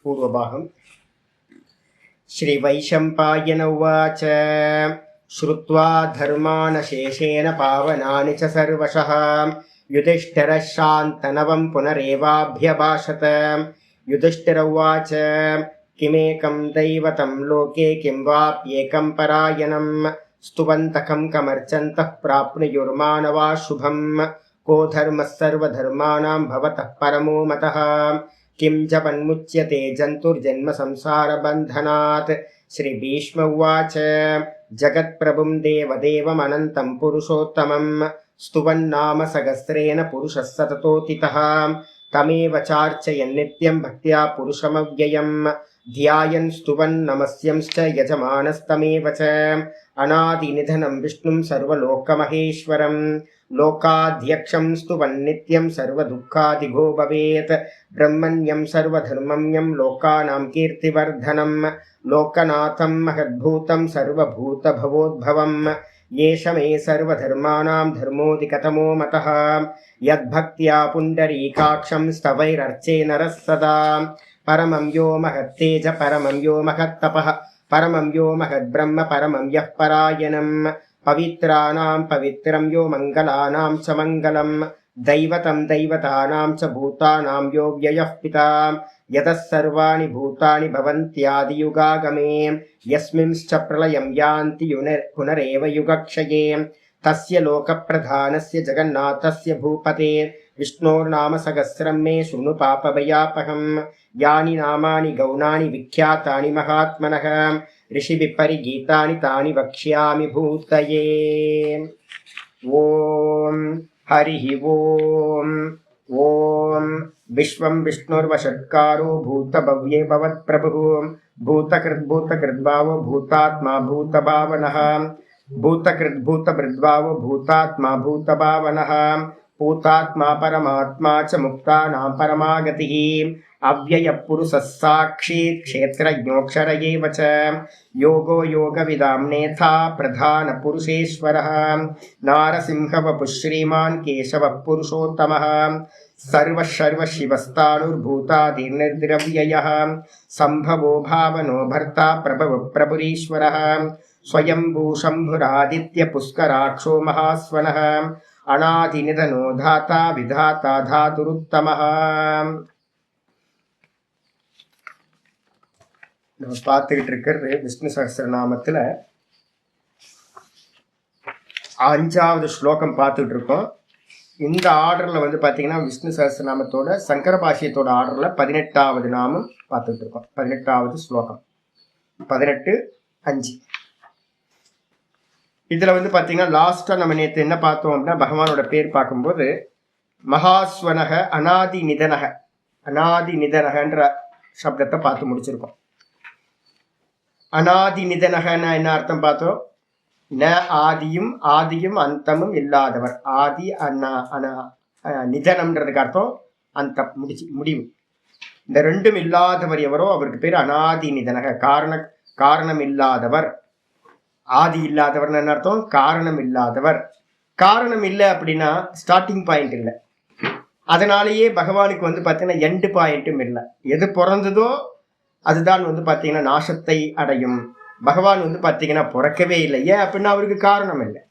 पूर्वभागम् श्रीवैशम्पायन उवाच श्रुत्वा धर्मानशेषेण पावनानि च सर्वशः युधिष्ठिरः शान्तनवं पुनरेवाभ्यभाषत। युधिष्ठिर उवाच किमेकं दैवतं लोके किं वाप्येकं परायणं स्तुवन्तकं कमर्चन्तः प्राप्नुयुर्मानवा शुभम् को धर्मः सर्वधर्माणां भवतः परमो मतः किं जपन्मुच्यते जन्तुर्जन्म संसारबन्धनात्। श्रीभीष्म उवाच जगत्प्रभुं देवदेवमनन्तं पुरुषोत्तमं स्तुवन्नाम सहस्रेण पुरुषः सततोतितः तमेव चार्चयन् नित्यं भक्त्या पुरुषमव्ययं ध्यायन् स्तुवन् नमस्यंश्च यजमानस्तमेव च अनादिनिधनं विष्णुं सर्वलोकमहेश्वरं लोकाध्यक्षं स्तुवन् नित्यं सर्वदुःखादिगो भवेत् ब्रह्मण्यं सर्वधर्मम्यं लोकानां कीर्तिवर्धनं लोकनाथं महद्भूतं सर्वभूतभवोद्भवं येष मे सर्वधर्माणां धर्मोऽधिकतमो मतः यद्भक्त्या पुण्डरीकाक्षं स्तवैरर्चे नरः सदा परमं यो महत्तेज परमं यो महत्तपः परमं यो महद्ब्रह्म परमं यः परायणं पवित्राणां पवित्रं यो मङ्गलानां च मङ्गलं दैवतं दैवतानां च भूतानां यो व्ययः पिता यतः सर्वाणि भूतानि भवन्त्यादियुगागमे यस्मिंश्च प्रलयं यान्ति पुनरेव युगक्षये तस्य लोकप्रधानस्य जगन्नाथस्य भूपते विष्णोर्नाम सहस्रं मे शृणु पापभयापहं यानि नामानि गौणानि विख्यातानि महात्मनः ऋषिभिः परिगीतानि तानि वक्ष्यामि भूतये। ओम हरिः ओम ओम विश्वं विष्णुर्वषट्कारो भूतभव्ये भवत्प्रभुः भूतकृद्भूतकृद्भावो भूतात्मा भूतभावनः भूतकृद्भूतभृद्भावो भूतात्मा भूतभावनः भूतात्मा परमात्मा च मुक्तानां परमागतिः अव्ययः पुरुषः साक्षी क्षेत्रज्ञोऽक्षर एव च योगो योगविदां नेता प्रधानपुरुषेश्वरः नारसिंहवपुः श्रीमान् केशवः पुरुषोत्तमः सर्वशिवस्तानुर्भूतादिर्निर्द्रव्ययः सम्भवो भावनो भर्ता प्रभवः प्रभुरीश्वरः स्वयंभू शम्भुरादित्य पुष्कराक्षो महास्वनः अनादिनिधनो धाता विधाता धातुरुत्तमः। நம்ம பார்த்துக்கிட்டு இருக்கிறது விஷ்ணு சஹஸ்ரநாமத்தில் 5வது ஸ்லோகம் பார்த்துட்டு இருக்கோம். இந்த ஆர்டரில் வந்து பார்த்தீங்கன்னா விஷ்ணு சஹஸ்ரநாமத்தோட சங்கர பாஷ்யத்தோட ஆர்டரில் 18வது நாமம் பார்த்துட்டு இருக்கோம். 18வது ஸ்லோகம் 18:5. இதில் வந்து பார்த்தீங்கன்னா லாஸ்ட்டாக நம்ம நேற்று என்ன பார்த்தோம் அப்படின்னா பகவானோட பேர் பார்க்கும்போது மகாஸ்வனக அநாதி நிதனகன்ற சப்தத்தை பார்த்து முடிச்சிருக்கோம். அநாதி நிதனகன்னா என்ன அர்த்தம் பார்த்தோம்? ந ஆதியும் அந்தமும் இல்லாதவர். ஆதி நிதனம்ன்றதுக்கு அர்த்தம் அந்த முடிவு. இந்த ரெண்டும் இல்லாதவர் எவரோ அவருக்கு பேர் அநாதி நிதனக. காரணம் இல்லாதவர். ஆதி இல்லாதவர்னு என்ன அர்த்தம்? காரணம் இல்லாதவர். காரணம் இல்லை அப்படின்னா ஸ்டார்டிங் பாயிண்ட் இல்லை. அதனாலேயே பகவானுக்கு வந்து பார்த்தீங்கன்னா எண்டு பாயிண்ட்டும் இல்லை. எது பிறந்ததோ அதுதான் வந்து பார்த்தீங்கன்னா நாசத்தை அடையும். பகவான் வந்து பார்த்தீங்கன்னா பிறக்கவே இல்லை. ஏன் அப்படின்னா அவருக்கு காரணம் இல்லை.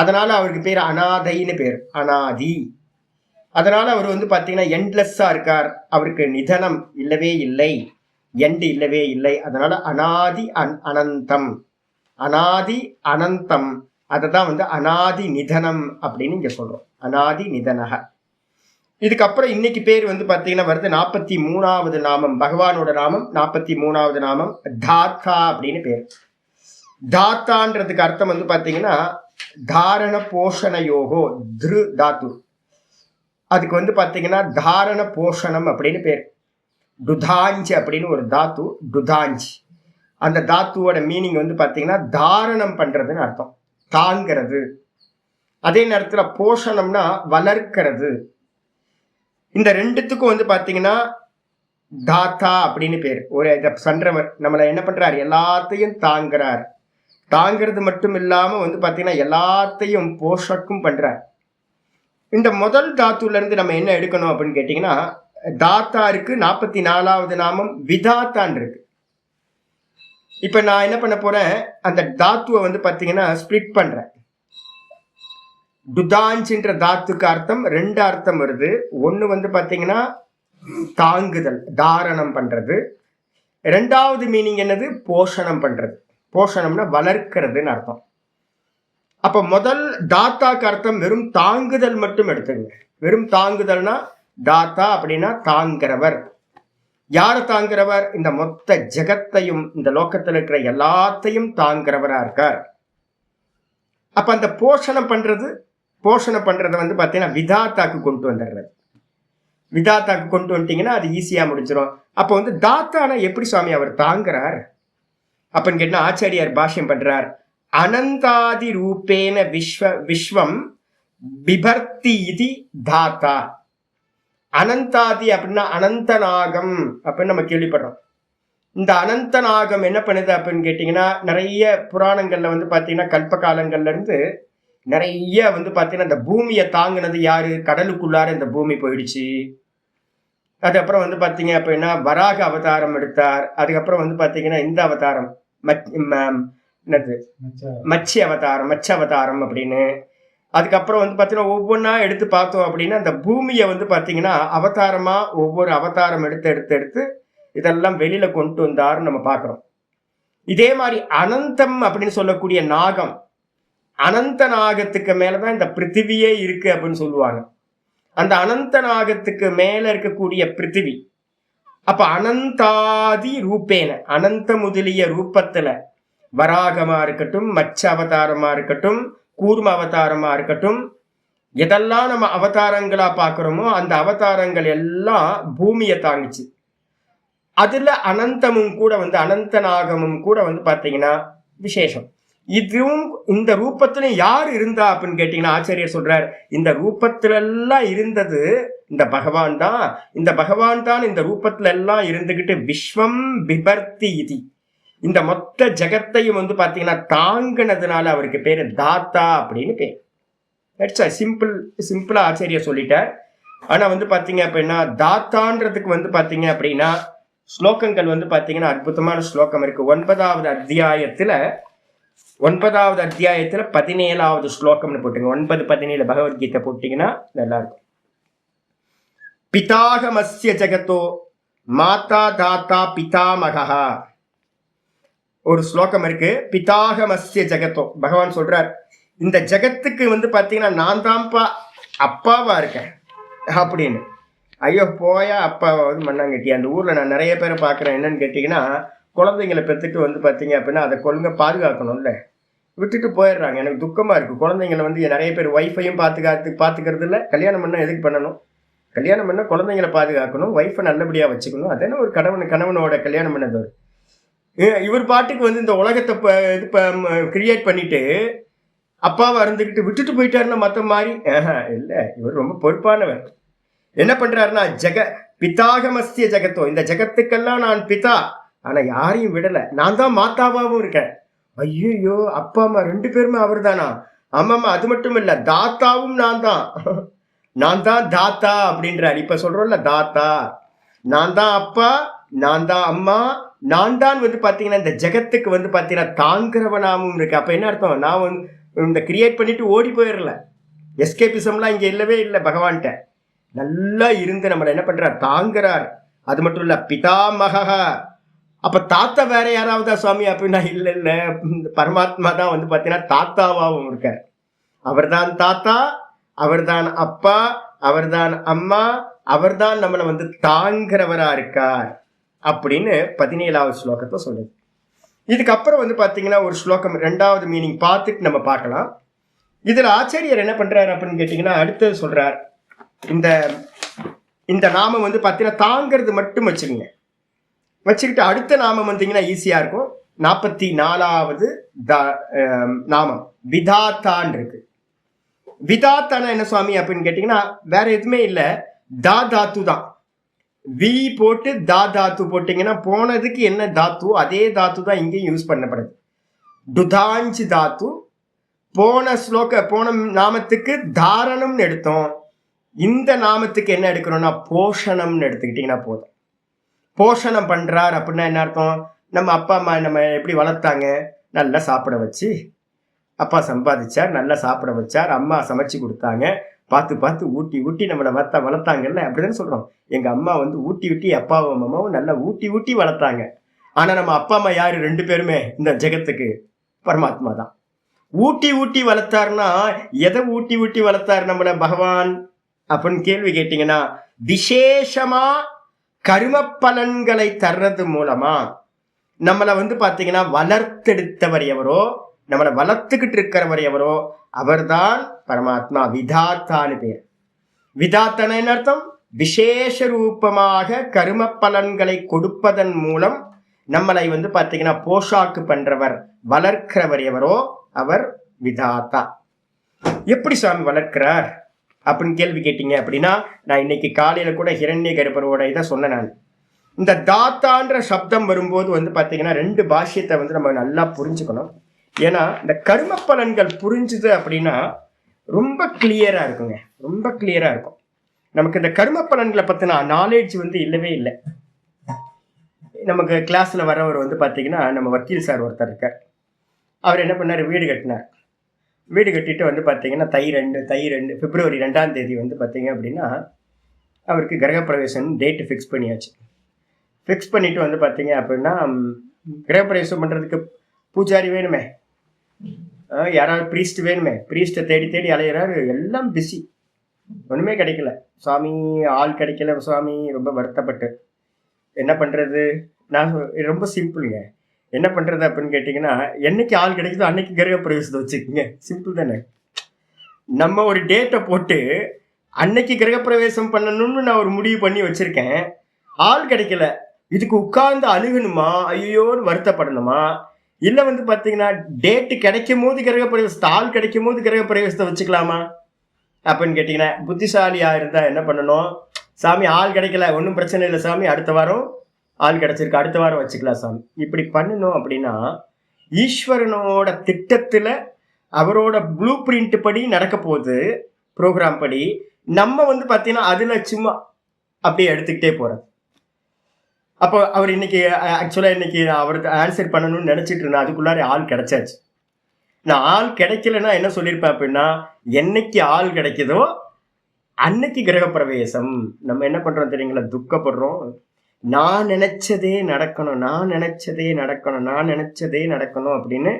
அதனால அவருக்கு பேர் அநாதைன்னு பேர், அநாதி. அதனால அவர் வந்து பார்த்தீங்கன்னா எண்ட்லெஸ்ஸாக இருக்கார். அவருக்கு நிதனம் இல்லவே இல்லை, எண்டு இல்லவே இல்லை. அதனால அநாதி அனந்தம், அநாதி அனந்தம். அதை தான் வந்து அநாதி நிதனம் அப்படின்னு இங்கே சொல்கிறோம். அநாதி நிதனக. இதுக்கப்புறம் இன்னைக்கு பேர் வந்து பார்த்தீங்கன்னா வருது 43வது நாமம். பகவானோட நாமம் 43வது நாமம் தாத்தா அப்படின்னு பேர். தாத்தான்றதுக்கு அர்த்தம் வந்து பார்த்தீங்கன்னா தாரண போஷண யோகோ திரு தாத்து. அதுக்கு வந்து பார்த்தீங்கன்னா தாரண போஷணம் அப்படின்னு பேர். டுதாஞ்ச் அப்படின்னு ஒரு தாத்து, டுதாஞ்ச். அந்த தாத்துவோட மீனிங் வந்து பார்த்தீங்கன்னா தாரணம் பண்ணுறதுன்னு அர்த்தம், தாங்கிறது. அதே நேரத்தில் போஷணம்னா வளர்க்கிறது. இந்த ரெண்டுத்துக்கும் வந்து பார்த்தீங்கன்னா தாத்தா அப்படின்னு பேர். ஒரு இதை சன்றவர் நம்மளை என்ன பண்ணுறார்? எல்லாத்தையும் தாங்குறார். தாங்கிறது மட்டும் இல்லாமல் வந்து பார்த்தீங்கன்னா எல்லாத்தையும் போஷக்கும் பண்ணுறார். இந்த முதல் தாத்துலேருந்து நம்ம என்ன எடுக்கணும் அப்படின்னு கேட்டிங்கன்னா தாத்தா இருக்கு, 44வது நாமம் விதாத்தான் இருக்கு. இப்ப நான் என்ன பண்ண போறேன், அந்த தாத்துவை வந்து பாத்தீங்கன்னா ஸ்பிளிட் பண்றேன். டுதாஞ்சின்ற தாத்துக்கு அர்த்தம் 2 அர்த்தம் வருது. ஒண்ணு வந்து பாத்தீங்கன்னா தாங்குதல், தாரணம் பண்றது. 2வது மீனிங் என்னது, போஷணம் பண்றது. போஷணம்னா வளர்க்கிறதுன்னு அர்த்தம். அப்ப முதல் தாத்தாக்கு அர்த்தம் வெறும் தாங்குதல் மட்டும் எடுத்துங்க. வெறும் தாங்குதல்னா தாத்தா அப்படின்னா தாங்கிறவர். யார தாங்கிறவர், இந்த மொத்த ஜெகத்தையும் இந்த லோகத்தில் இருக்கிற எல்லாத்தையும் தாங்கிறவரா இருக்கார். அப்ப அந்த போஷணம் பண்றதை வந்து பாத்தீங்கன்னா விதாத்தாக்கு கொண்டு வந்துடுறது. விதாத்தாக்கு கொண்டு வந்துட்டீங்கன்னா அது ஈஸியா முடிச்சிடும். அப்போ வந்து தாத்தானா எப்படி சுவாமி அவர் தாங்குறார் அப்படின்னு கேட்டா ஆச்சாரியார் பாஷ்யம் பண்றார். அனந்தாதி ரூபேன விஸ்வம் பிபர்த்தி இது தாத்தா. அனந்தாதி அப்படின்னா அனந்தநாகம் அப்படின்னு நம்ம கேள்விப்படுறோம். இந்த அனந்தநாகம் என்ன பண்ணுது அப்படின்னு கேட்டீங்கன்னா, நிறைய புராணங்கள்ல வந்து பாத்தீங்கன்னா கல்ப காலங்கள்ல இருந்து நிறைய வந்து பாத்தீங்கன்னா இந்த பூமியை தாங்கினது யாரு, கடலுக்குள்ளார இந்த பூமி போயிடுச்சு. அதுக்கப்புறம் வந்து பாத்தீங்க அப்படின்னா வராக அவதாரம் எடுத்தார். அதுக்கப்புறம் வந்து பாத்தீங்கன்னா இந்த அவதாரம் மச்சி அவதாரம் அப்படின்னு. அதுக்கப்புறம் வந்து பாத்தீங்கன்னா ஒவ்வொன்றா எடுத்து பார்த்தோம் அப்படின்னா அந்த பூமியை வந்து பாத்தீங்கன்னா அவதாரமா ஒவ்வொரு அவதாரம் எடுத்து இதெல்லாம் வெளியில கொண்டு வந்தாருன்னு நம்ம பார்க்கிறோம். இதே மாதிரி அனந்தம் அப்படின்னு சொல்லக்கூடிய நாகம், அனந்த நாகத்துக்கு மேலதான் இந்த பிருத்திவியே இருக்கு அப்படின்னு சொல்லுவாங்க. அந்த அனந்த நாகத்துக்கு மேல இருக்கக்கூடிய பிருத்திவி. அப்ப அனந்தாதி ரூபேன, அனந்த முதலிய ரூபத்துல வராகமா இருக்கட்டும், மச்ச அவதாரமா இருக்கட்டும், கூர்ம அவதாரமா இருக்கட்டும், எதெல்லாம் நம்ம அவதாரங்களா பாக்குறோமோ அந்த அவதாரங்கள் எல்லாம் பூமியை தாங்கிச்சு. அதுல அனந்தமும் கூட வந்து அனந்த நாகமும் கூட வந்து பாத்தீங்கன்னா விசேஷம். இதுவும் இந்த ரூபத்துல யார் இருந்தா அப்படின்னு கேட்டீங்கன்னா ஆச்சாரியர் சொல்றார், இந்த ரூபத்துல எல்லாம் இருந்தது இந்த பகவான் தான். இந்த பகவான் தான் இந்த ரூபத்துல எல்லாம் இருந்துகிட்டு விஸ்வம் பிபர்த்தி இது, இந்த மொத்த ஜெகத்தையும் வந்து பாத்தீங்கன்னா தாங்கினதுனால அவருக்கு பேரு தாத்தா அப்படின்னு பேர். சிம்பிளா ஆச்சரியர் சொல்லிட்டார். ஆனா வந்து பாத்தீங்க அப்படின்னா தாத்தான்றதுக்கு வந்து பாத்தீங்க அப்படின்னா ஸ்லோகங்கள் வந்து பாத்தீங்கன்னா அற்புதமான ஸ்லோகம் இருக்கு. 9வது அத்தியாயத்துல 17வது ஸ்லோகம்னு போட்டுங்க. 9-17 பகவத்கீதை போட்டீங்கன்னா நல்லா இருக்கும். பிதாகமஸ்ய ஜெகதோ மாதா தாத்தா பிதாமகா ஒரு ஸ்லோகம் இருக்கு. பிதாகமஸ்ய ஜெகத்தோ, பகவான் சொல்றார் இந்த ஜெகத்துக்கு வந்து பாத்தீங்கன்னா நான் தான்ப்பா அப்பாவா இருக்கேன் அப்படின்னு. ஐயோ போயா அப்பாவை வந்து மண்ணாங்கட்டி. அந்த ஊர்ல நான் நிறைய பேரை பாக்குறேன். என்னன்னு கேட்டீங்கன்னா குழந்தைங்களை பெற்றுட்டு வந்து பாத்தீங்க அப்படின்னா அதை கொள்ளுங்க பாதுகாக்கணும்ல, விட்டுட்டு போயிடுறாங்க. எனக்கு துக்கமா இருக்கு. குழந்தைங்களை வந்து நிறைய பேர் ஒய்ஃபையும் பாத்துக்கிறது இல்லை. கல்யாணம் பண்ணா எதுக்கு பண்ணணும், கல்யாணம் பண்ணா குழந்தைங்களை பாதுகாக்கணும், ஒய்ஃபை நல்லபடியா வச்சுக்கணும். அதே ஒரு கணவனோட கல்யாணம் பண்ணது. இவர் பாட்டுக்கு வந்து இந்த உலகத்தை கிரியேட் பண்ணிட்டு அப்பாவை இருந்துக்கிட்டு விட்டுட்டு போயிட்டாருன்னா மற்ற மாதிரி இல்லை. இவர் ரொம்ப பொறுப்பானவர். என்ன பண்றாருன்னா பிதாகமஸ்ய ஜெகத்தோ, இந்த ஜெகத்துக்கெல்லாம் நான் பிதா, ஆனா யாரையும் விடல, நான் தான் மாதாவாவும் இருக்கேன். ஐயோ அப்பா அம்மா 2 பேருமே அவர் தானா? ஆமாம்மா, அது மட்டும் இல்ல தாத்தாவும் நான் தான் தாத்தா அப்படின்றார். இப்ப சொல்றோம்ல தாத்தா, நான் தான் அப்பா, நான் தான் அம்மா, நான் தான் வந்து பாத்தீங்கன்னா இந்த ஜெகத்துக்கு வந்து பாத்தீங்கன்னா தாங்கிறவனாவும் இருக்கு. அப்ப என்ன அர்த்தம், நான் வந்து இந்த கிரியேட் பண்ணிட்டு ஓடி போயிடல. எஸ்கேபிசம்லாம் இங்க இல்லவே இல்லை. பகவான்கிட்ட நல்லா இருந்து நம்மளை என்ன பண்றார், தாங்குறார். அது மட்டும் இல்ல பிதாமகா. அப்ப தாத்தா வேற யாராவதா சுவாமி அப்படின்னா இல்ல, பரமாத்மா தான் வந்து பாத்தீங்கன்னா தாத்தாவாவும் இருக்கார். அவர்தான் தாத்தா, அவர்தான் அப்பா, அவர்தான் அம்மா, அவர்தான் நம்மளை வந்து தாங்கிறவரா இருக்கார் அப்படின்னு 17வது ஸ்லோகத்தை சொல்லுது. இதுக்கப்புறம் வந்து பாத்தீங்கன்னா ஒரு ஸ்லோகம் 2வது மீனிங் பார்த்துட்டு நம்ம பார்க்கலாம். இதுல ஆச்சாரியர் என்ன பண்றாரு அப்படின்னு கேட்டீங்கன்னா அடுத்தது சொல்றார். இந்த நாமம் வந்து பாத்தீங்கன்னா தாங்கிறது மட்டும் வச்சுக்கிட்டு அடுத்த நாமம் வந்தீங்கன்னா ஈஸியா இருக்கும். 44வது நாமம் விதாத்தான் இருக்கு. விதாத்தான என்ன சுவாமி அப்படின்னு கேட்டீங்கன்னா வேற எதுவுமே இல்லை, தாத்து தான். வி போட்டு தாத்து போட்டீங்கன்னா போனதுக்கு என்ன தாத்து அதே தாத்து தான் இங்கேயும் யூஸ் பண்ணப்படுது. டுதாஞ்சி தாத்து. போன நாமத்துக்கு தாரணம்னு எடுத்தோம். இந்த நாமத்துக்கு என்ன எடுக்கணும்னா போஷணம்னு எடுத்துக்கிட்டீங்கன்னா போதும். போஷணம் பண்றார் அப்படின்னா என்ன அர்த்தம்? நம்ம அப்பா அம்மா நம்ம எப்படி வளர்த்தாங்க? நல்லா சாப்பிட வச்சு, அப்பா சம்பாதிச்சார், நல்லா சாப்பிட வச்சார், அம்மா சமைச்சு கொடுத்தாங்க, பார்த்து பார்த்து ஊட்டி ஊட்டி நம்மளை வளர்த்தாங்கல்ல, அப்படிதானே சொல்றோம். எங்க அம்மா வந்து ஊட்டி ஊட்டி அப்பாவும் அம்மாவும் நல்லா ஊட்டி ஊட்டி வளர்த்தாங்க. ஆனா நம்ம அப்பா அம்மா யாரு? 2 பேருமே இந்த ஜெகத்துக்கு பரமாத்மா தான். ஊட்டி ஊட்டி வளர்த்தாருன்னா எதை ஊட்டி ஊட்டி வளர்த்தாரு நம்மள பகவான் அப்படின்னு கேள்வி கேட்டீங்கன்னா, விசேஷமா கர்ம பலன்களை தர்றது மூலமா நம்மளை வந்து பாத்தீங்கன்னா வளர்த்தெடுத்தவர் எவரோ, நம்மளை வளர்த்துக்கிட்டு இருக்கிறவர் எவரோ அவர்தான் பரமாத்மா. விதாத்தான்னு பேர். விதாத்தன என்ன அர்த்தம்? விசேஷ ரூபமாக கர்ம பலன்களை கொடுப்பதன் மூலம் நம்மளை வந்து பாத்தீங்கன்னா போஷாக்கு பண்றவர், வளர்க்கிறவர் எவரோ அவர் விதாத்தா. எப்படி சுவாமி வளர்க்கிறார் அப்படின்னு கேள்வி கேட்டீங்க அப்படின்னா, நான் இன்னைக்கு காலையில கூட ஹிரண்ய கர்ப்பரோட இதை சொன்னேன். நான் இந்த தாத்தான்ற சப்தம் வரும்போது வந்து பாத்தீங்கன்னா 2 பாஷ்யத்தை வந்து நம்ம நல்லா புரிஞ்சுக்கணும். ஏன்னா இந்த கர்ம பலன்கள் புரிஞ்சுது அப்படின்னா ரொம்ப கிளியரா இருக்குங்க, ரொம்ப கிளியரா இருக்கும். நமக்கு இந்த கர்ம பலன்களை பத்தின நாலேஜ் வந்து இல்லவே இல்லை. நமக்கு கிளாஸ்ல வரவர் வந்து பாத்தீங்கன்னா நம்ம வக்கீல் சார் ஒருத்தர் இருக்கார். அவர் என்ன பண்ணார்? வீடு கட்டினார். வீடு கட்டிட்டு வந்து பார்த்தீங்கன்னா தை 2 பிப்ரவரி 2ஆம் தேதி வந்து பார்த்தீங்க அப்படின்னா அவருக்கு கிரகப்பிரவேசம் டேட்டு ஃபிக்ஸ் பண்ணியாச்சு. ஃபிக்ஸ் பண்ணிட்டு வந்து பார்த்தீங்க அப்படின்னா கிரகப்பிரவேசம் பண்ணுறதுக்கு பூஜாரி வேணுமே, யாராவது ப்ரீஸ்ட் வேணுமே. ப்ரீஸ்ட்டை தேடி தேடி அலையிறாரு, எல்லாம் பிஸி, ஒன்றுமே கிடைக்கல. சுவாமி ஆள் கிடைக்கல சுவாமி, ரொம்ப வருத்தப்பட்டு என்ன பண்ணுறது? நான் ரொம்ப சிம்பிளுங்க. என்ன பண்றது அப்படின்னு கேட்டீங்கன்னா, என்னைக்கு ஆள் கிடைக்குதோ அன்னைக்கு கிரகப்பிரவேசத்தை வச்சுக்கோங்க. சிம்பிள் தானே. நம்ம ஒரு டேட்டை போட்டு அன்னைக்கு கிரகப்பிரவேசம் பண்ணணும்னு நான் ஒரு முடிவு பண்ணி வச்சிருக்கேன். ஆள் கிடைக்கல, இதுக்கு உட்கார்ந்து அழுகணுமா, ஐயோன்னு வருத்தப்படணுமா? இல்லை வந்து பார்த்தீங்கன்னா டேட்டு கிடைக்கும் போது கிரகப்பிரவேசத்தை, ஆள் கிடைக்கும் போது கிரகப்பிரவேசத்தை வச்சுக்கலாமா அப்படின்னு கேட்டீங்கன்னா, புத்திசாலியா இருந்தா என்ன பண்ணணும்? சாமி ஆள் கிடைக்கல, ஒன்றும் பிரச்சனை இல்லை சாமி, அடுத்த வாரம் ஆள் கிடைச்சிருக்கு, அடுத்த வாரம் வச்சுக்கலாம் சாமி, இப்படி பண்ணணும். அப்படின்னா ஈஸ்வரனோட திட்டத்துல அவரோட ப்ளூ பிரிண்ட் படி நடக்க போகுது, ப்ரோக்ராம் படி. நம்ம வந்து பார்த்தீங்கன்னா அதுல சும்மா அப்படியே எடுத்துக்கிட்டே போறது. அப்போ அவர் இன்னைக்கு ஆக்சுவலா இன்னைக்கு அவருக்கு ஆன்சர் பண்ணணும்னு நினைச்சிட்டு இருந்தேன். அதுக்குள்ளார ஆள் கிடைச்சாச்சு. நான் ஆள் கிடைக்கலன்னா என்ன சொல்லியிருப்பேன் அப்படின்னா, என்னைக்கு ஆள் கிடைக்குதோ அன்னைக்கு கிரகப்பிரவேசம். நம்ம என்ன பண்றோம் தெரியுங்களா? துக்கப்படுறோம். நான் நினைச்சதே நடக்கணும், நான் நினைச்சதே நடக்கணும், நான் நினைச்சதே நடக்கணும் அப்படின்னு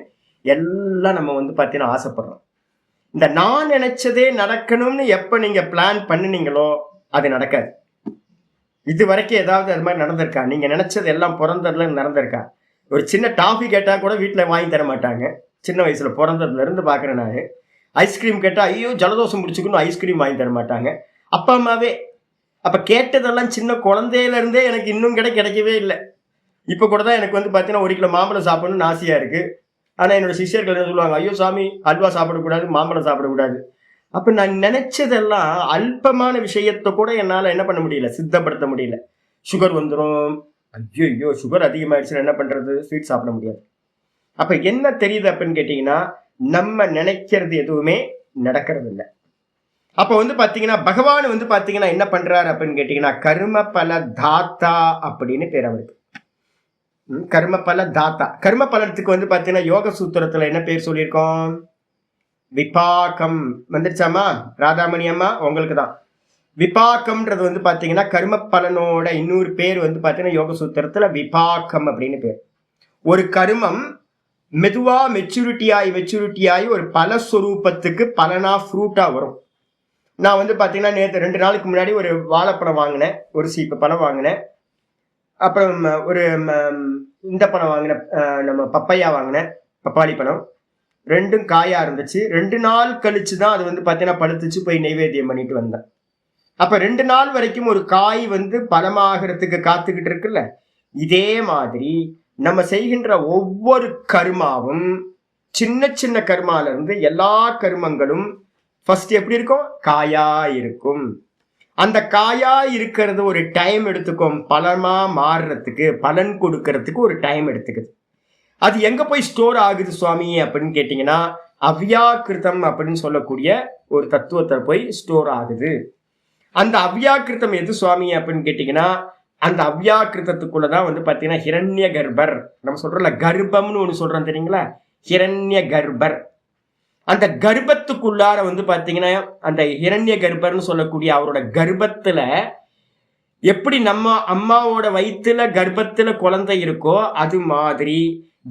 எல்லாம் நம்ம வந்து பார்த்தீங்கன்னா ஆசைப்படுறோம். இந்த நான் நினைச்சதே நடக்கணும்னு எப்போ நீங்க பிளான் பண்ணினீங்களோ அது நடக்காது. இது வரைக்கும் ஏதாவது அது மாதிரி நடந்திருக்கா? நீங்க நினைச்சது எல்லாம் பிறந்ததுல நடந்திருக்கா? ஒரு சின்ன டாஃபி கேட்டா கூட வீட்டில் வாங்கி தர மாட்டாங்க. சின்ன வயசுல பிறந்ததுல இருந்து பார்க்குறேன் நான். ஐஸ்கிரீம் கேட்டால் ஐயோ ஜலதோஷம் பிடிச்சிக்கணும், ஐஸ்கிரீம் வாங்கி தர மாட்டாங்க அப்பா அம்மாவே. அப்போ கேட்டதெல்லாம் சின்ன குழந்தையிலேருந்தே எனக்கு இன்னும் கிடைக்கவே இல்லை. இப்போ கூட தான் எனக்கு வந்து பார்த்தீங்கன்னா 1 கிலோ மாம்பழம் சாப்பிடணும்னு ஆசையாக இருக்குது. ஆனால் என்னோட சிஷ்யர்கள் என்ன சொல்லுவாங்க, ஐயோ சாமி அல்வா சாப்பிடக்கூடாது, மாம்பழம் சாப்பிடக்கூடாது. அப்போ நான் நினைச்சதெல்லாம் அல்பமான விஷயத்தை கூட என்னால் என்ன பண்ண முடியல, சித்தப்படுத்த முடியல. சுகர் வந்துடும், ஐயோ சுகர் அதிகமாகிடுச்சுன்னா என்ன பண்ணுறது, ஸ்வீட் சாப்பிட முடியாது. அப்போ என்ன தெரியுது அப்படின்னு கேட்டிங்கன்னா, நம்ம நினைக்கிறது எதுவுமே நடக்கிறது இல்லை. அப்போ வந்து பார்த்தீங்கன்னா பகவான் வந்து பார்த்தீங்கன்னா என்ன பண்ணுறாரு அப்படின்னு கேட்டிங்கன்னா, கர்ம பல தாத்தா அப்படின்னு பேர் அவருக்கு. கர்ம பல தாத்தா. கர்ம பலத்துக்கு வந்து பார்த்தீங்கன்னா யோக சூத்திரத்தில் என்ன பேர் சொல்லியிருக்கோம்? விபாகம். வந்துருச்சாமா ராதாமணி அம்மா? உங்களுக்கு தான். விபாகம்ன்றது வந்து பார்த்தீங்கன்னா கர்ம பலனோட இன்னொரு பேர் வந்து பார்த்தீங்கன்னா யோக சூத்திரத்தில் விபாகம் அப்படின்னு பேர். ஒரு கர்மம் மெதுவா மெச்சூரிட்டியாகி ஒரு பலஸ்வரூபத்துக்கு பலனா ஃப்ரூட்டா வரும். நான் வந்து பார்த்தீங்கன்னா நேற்று 2 நாளுக்கு முன்னாடி ஒரு வாழைப்பழம் வாங்கினேன், ஒரு சீப்பு பழம் வாங்கினேன், அப்புறம் ஒரு இந்த பழம் வாங்கினேன், நம்ம பப்பையா வாங்கினேன், பப்பாளி பழம். 2ம் காயா இருந்துச்சு. 2 நாள் கழிச்சு தான் அது வந்து பார்த்தீங்கன்னா பழுத்துச்சு, போய் நைவேத்தியம் பண்ணிட்டு வந்தேன். அப்போ 2 நாள் வரைக்கும் ஒரு காய் வந்து பழமாகிறதுக்கு காத்துக்கிட்டு இருக்குல்ல, இதே மாதிரி நம்ம செய்கின்ற ஒவ்வொரு கர்மாவும் சின்ன சின்ன கர்மால இருந்து எல்லா கர்மங்களும் ஃபர்ஸ்ட் எப்படி இருக்கும்? காயா இருக்கும். அந்த காயா இருக்கிறது ஒரு டைம் எடுத்துக்கும், பலமா மாறுறதுக்கு, பலன் கொடுக்கறதுக்கு ஒரு டைம் எடுத்துக்குது. அது எங்க போய் ஸ்டோர் ஆகுது சுவாமி அப்படின்னு கேட்டீங்கன்னா, அவ்யாக்கிருதம் அப்படின்னு சொல்லக்கூடிய ஒரு தத்துவத்தை போய் ஸ்டோர் ஆகுது. அந்த அவ்யாக்கிருத்தம் எது சுவாமி அப்படின்னு கேட்டீங்கன்னா, அந்த அவ்யாக்கிருத்தத்துக்குள்ளதான் வந்து பாத்தீங்கன்னா ஹிரண்ய கர்ப்பர், நம்ம சொல்றோம்ல கர்ப்பம்னு ஒண்ணு சொல்றோம் தெரியுங்களா, ஹிரண்ய கர்ப்பர். அந்த கர்ப்பத்துக்குள்ளார வந்து பாத்தீங்கன்னா அந்த ஹிரண்ய கர்ப்பர்னு சொல்லக்கூடிய அவரோட கர்ப்பத்துல எப்படி நம்ம அம்மாவோட வயிற்றுல கர்ப்பத்துல குழந்தை இருக்கோ அது மாதிரி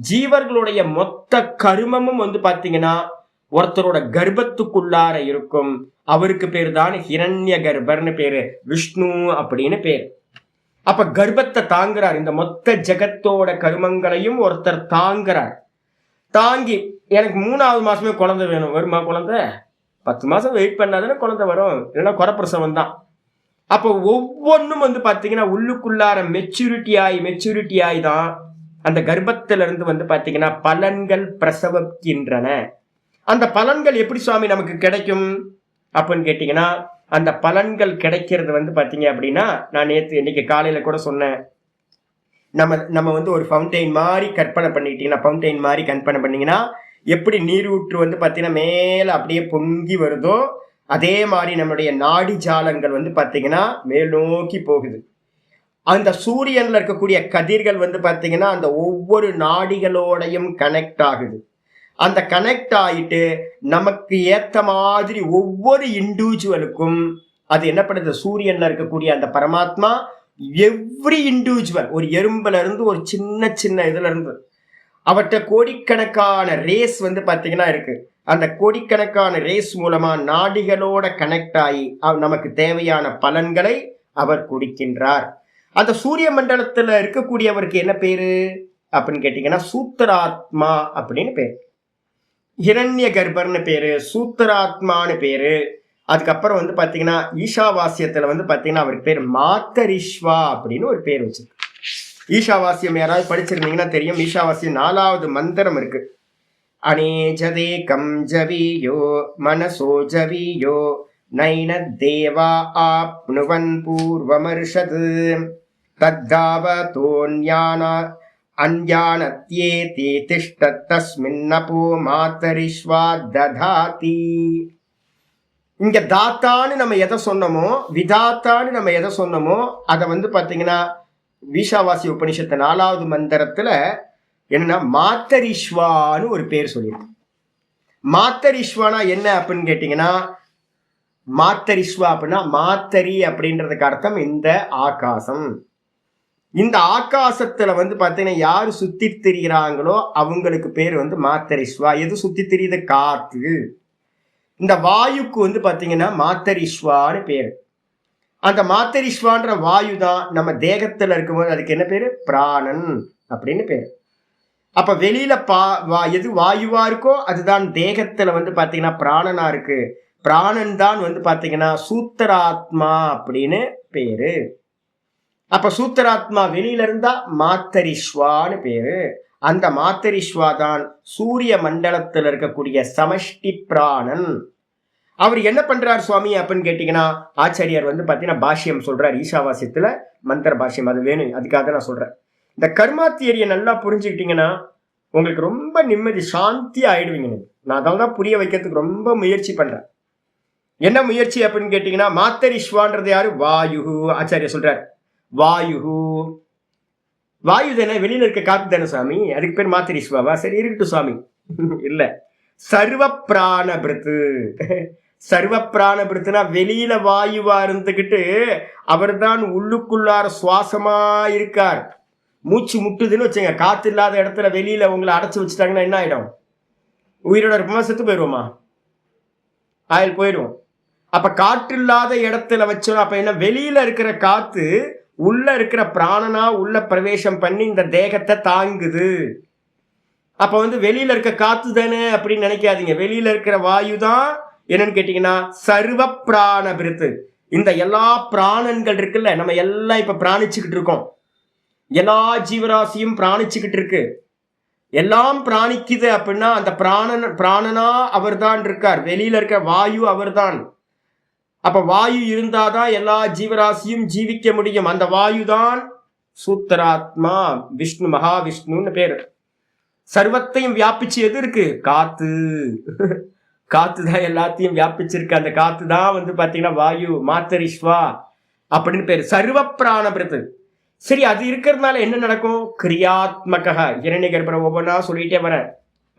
ஜீவர்களுடைய மொத்த கருமமும் வந்து பாத்தீங்கன்னா ஒருத்தரோட கர்ப்பத்துக்குள்ளார இருக்கும். அவருக்கு பேர் தான் ஹிரண்ய கர்ப்பர்னு பேரு, விஷ்ணு அப்படின்னு பேர். அப்ப கர்ப்பத்தை தாங்குறார், இந்த மொத்த ஜெகத்தோட கருமங்களையும் ஒருத்தர் தாங்குறார். தாங்கி எனக்கு 3வது மாசமே குழந்தை வேணும், வருமா குழந்தை? 10 மாசம் வெயிட் பண்ணாதானே குழந்தை வரும், இல்லைன்னா குறப்பிரசவம் தான். அப்போ ஒவ்வொன்றும் வந்து பாத்தீங்கன்னா உள்ளுக்குள்ளார மெச்சூரிட்டி ஆகி தான் அந்த கர்ப்பத்திலிருந்து வந்து பாத்தீங்கன்னா பலன்கள் பிரசவிக்கின்றன. அந்த பலன்கள் எப்படி சுவாமி நமக்கு கிடைக்கும் அப்படின்னு கேட்டீங்கன்னா, அந்த பலன்கள் கிடைக்கிறது வந்து பாத்தீங்க அப்படின்னா, நான் இன்னைக்கு காலையில கூட சொன்னேன், நம்ம வந்து ஒரு ஃபவுண்டைன் மாதிரி கற்பனை பண்ணீங்கன்னா எப்படி நீரூற்று வந்து பாத்தீங்கன்னா மேல அப்படியே பொங்கி வருதோ அதே மாதிரி நம்முடைய நாடி ஜாலங்கள் வந்து பாத்தீங்கன்னா மேல் நோக்கி போகுது. அந்த சூரியன்ல இருக்கக்கூடிய கதிர்கள் வந்து பாத்தீங்கன்னா அந்த ஒவ்வொரு நாடிகளோடையும் கனெக்ட் ஆகுது. அந்த கனெக்ட் ஆயிட்டு நமக்கு ஏத்த மாதிரி ஒவ்வொரு இண்டிவிஜுவலுக்கும் அது என்ன பண்ணுது, சூரியன்ல இருக்கக்கூடிய அந்த பரமாத்மா எவ்ரி இண்டிவிஜுவல், ஒரு எறும்புல இருந்து ஒரு சின்ன இதுல இருந்து அவற்றை கோடிக்கணக்கான ரேஸ் வந்து பாத்தீங்கன்னா இருக்கு. அந்த கோடிக்கணக்கான ரேஸ் மூலமா நாடிகளோட கனெக்ட் ஆகி நமக்கு தேவையான பலன்களை அவர் கொடுக்கின்றார். அந்த சூரிய மண்டலத்துல இருக்கக்கூடியவருக்கு என்ன பேரு அப்படின்னு கேட்டீங்கன்னா சூத்திராத்மா அப்படின்னு பேரு. ஹிரண்ய கர்ப்பர்னு பேரு, சூத்திராத்மான்னு பேரு. அதுக்கப்புறம் வந்து பாத்தீங்கன்னா ஈஷாவாசியத்துல வந்து பாத்தீங்கன்னா அவருக்கு பேர் மாத்தரிஷ்வா அப்படின்னு ஒரு பேர் வச்சிருக்கு. ஈஷாவாசியம் யாராவது படிச்சிருந்தீங்கன்னா தெரியும். ஈஷாவாசியம் 4வது மந்திரம் இருக்கு. அனேஜதே கம் ஜவியோ மனசோ ஜவியோ நைன தேவா ஆப்னுவன் பூர்வமர்ஷத் தத்தாவதோன்யான அஞ்ஞானத்யேதி திஷ்டத் தஸ்மின்னபோ மாத்தரிஷ்வா ததாதி. இங்க தாத்தான்னு நம்ம எதை சொன்னோமோ, விதாத்தான்னு நம்ம எதை சொன்னோமோ அதை வந்து பாத்தீங்கன்னா ஈஷாவாசிய உபனிஷத்து 4வது மந்திரத்துல என்னன்னா மாத்தரிஷ்வான்னு ஒரு பேர் சொல்லியிருக்கு. மாத்தரிஷ்வானா என்ன அப்படின்னு கேட்டீங்கன்னா, மாத்தரிஷ்வா அப்படின்னா மாத்தரி அப்படின்றதுக்கு அர்த்தம் இந்த ஆகாசம். இந்த ஆகாசத்துல வந்து பாத்தீங்கன்னா யாரு சுத்தி திரிகிறாங்களோ அவங்களுக்கு பேர் வந்து மாத்தரிஷ்வா. எது சுத்தி திரியுது? காத்து. இந்த வாயுக்கு வந்து பாத்தீங்கன்னா மாத்தரிஷ்வான்னு பேரு. அந்த மாத்தரிஷ்வான்ற வாயு தான் நம்ம தேகத்துல இருக்கும்போது அதுக்கு என்ன பேரு? பிராணன் அப்படின்னு பேரு. அப்ப வெளியில எது வாயுவா இருக்கோ அதுதான் தேகத்துல வந்து பாத்தீங்கன்னா பிராணனா இருக்கு. பிராணன் தான் வந்து பாத்தீங்கன்னா சூத்திராத்மா அப்படின்னு பேரு. அப்ப சூத்திராத்மா வெளியில இருந்தா மாத்தரிஷ்வான்னு பேரு. அந்த மாத்தரிஷ்வா தான் சூரிய மண்டலத்துல இருக்கக்கூடிய சமஷ்டி பிராணன். அவர் என்ன பண்றார் சுவாமி அப்படின்னு கேட்டீங்கன்னா, ஆச்சாரியார் வந்து பாத்தீங்கன்னா பாஷ்யம் சொல்றார் ஈஷாவாசியத்துல, மந்திர பாஷ்யம். அது வேணும், அதுக்காக நான் சொல்றேன். இந்த கர்மா தியரியை நல்லா புரிஞ்சுக்கிட்டீங்கன்னா உங்களுக்கு ரொம்ப நிம்மதி, சாந்தி ஆயிடுவீங்க. நான் அதெல்லாம் புரிய வைக்கிறதுக்கு ரொம்ப முயற்சி பண்றேன். என்ன முயற்சி அப்படின்னு கேட்டீங்கன்னா, மாத்தரிஷ்வான்றது யாரு? வாயு. ஆச்சாரியா சொல்றார் வாயு. வாயு தானே, வெளியில இருக்க காத்து தானே சாமி, அதுக்கு பேர் மாத்தரிஷ்வாவா? சரி இருக்கட்டும் சாமி. இல்ல, சர்வ பிராண பிருத்து. சர்வ பிராண பிருத்துனா வெளியில வாயுவா இருந்துகிட்டு அவர் தான் உள்ளுக்குள்ளார சுவாசமா இருக்கார். மூச்சு முட்டுதுன்னு வச்சுங்க, காத்து இல்லாத இடத்துல வெளியில உங்களை அடைச்சு வச்சுட்டாங்கன்னா என்ன ஆயிடும்? உயிரோட இருப்போமா, செத்து போயிடுவோமா? ஆயில் போயிடுவோம். அப்ப காற்று இல்லாத இடத்துல வச்சோம். அப்ப என்ன, வெளியில இருக்கிற காத்து உள்ள இருக்கிற பிராணனா உள்ள பிரவேசம் பண்ணி இந்த தேகத்தை தாங்குது. அப்ப வந்து வெளியில இருக்க காத்து தானே அப்படின்னு நினைக்காதீங்க. வெளியில இருக்கிற வாயு தான் என்னன்னு கேட்டீங்கன்னா சர்வ பிராண பிருத்து. இந்த எல்லா பிராணன்கள் இருக்குல்ல, நம்ம எல்லாம் இப்ப பிராணிச்சுக்கிட்டு இருக்கோம். எல்லா ஜீவராசியும் பிராணிச்சுக்கிட்டு இருக்கு. எல்லாம் பிராணிக்குது அப்படின்னா அந்த பிராணனா அவர் தான் இருக்கார். வெளியில இருக்க வாயு அவர் தான். அப்ப வாயு இருந்தாதான் எல்லா ஜீவராசியும் ஜீவிக்க முடியும். அந்த வாயு தான் சூத்திராத்மா, விஷ்ணு, மகாவிஷ்ணுன்னு பேரு. சர்வத்தையும் வியாபிச்சு எது இருக்கு? காத்து. காத்து தான் எல்லாத்தையும் வியாபிச்சிருக்கு. அந்த காத்து தான் வந்து பாத்தீங்கன்னா வாயு, மாத்தரிஸ்வா அப்படின்னு பேரு, சர்வ பிராணபிரது. சரி, அது இருக்கிறதுனால என்ன நடக்கும்? கிரியாத்மக இரண்ய கர்ப்பரை ஒவ்வொன்றா சொல்லிட்டே வர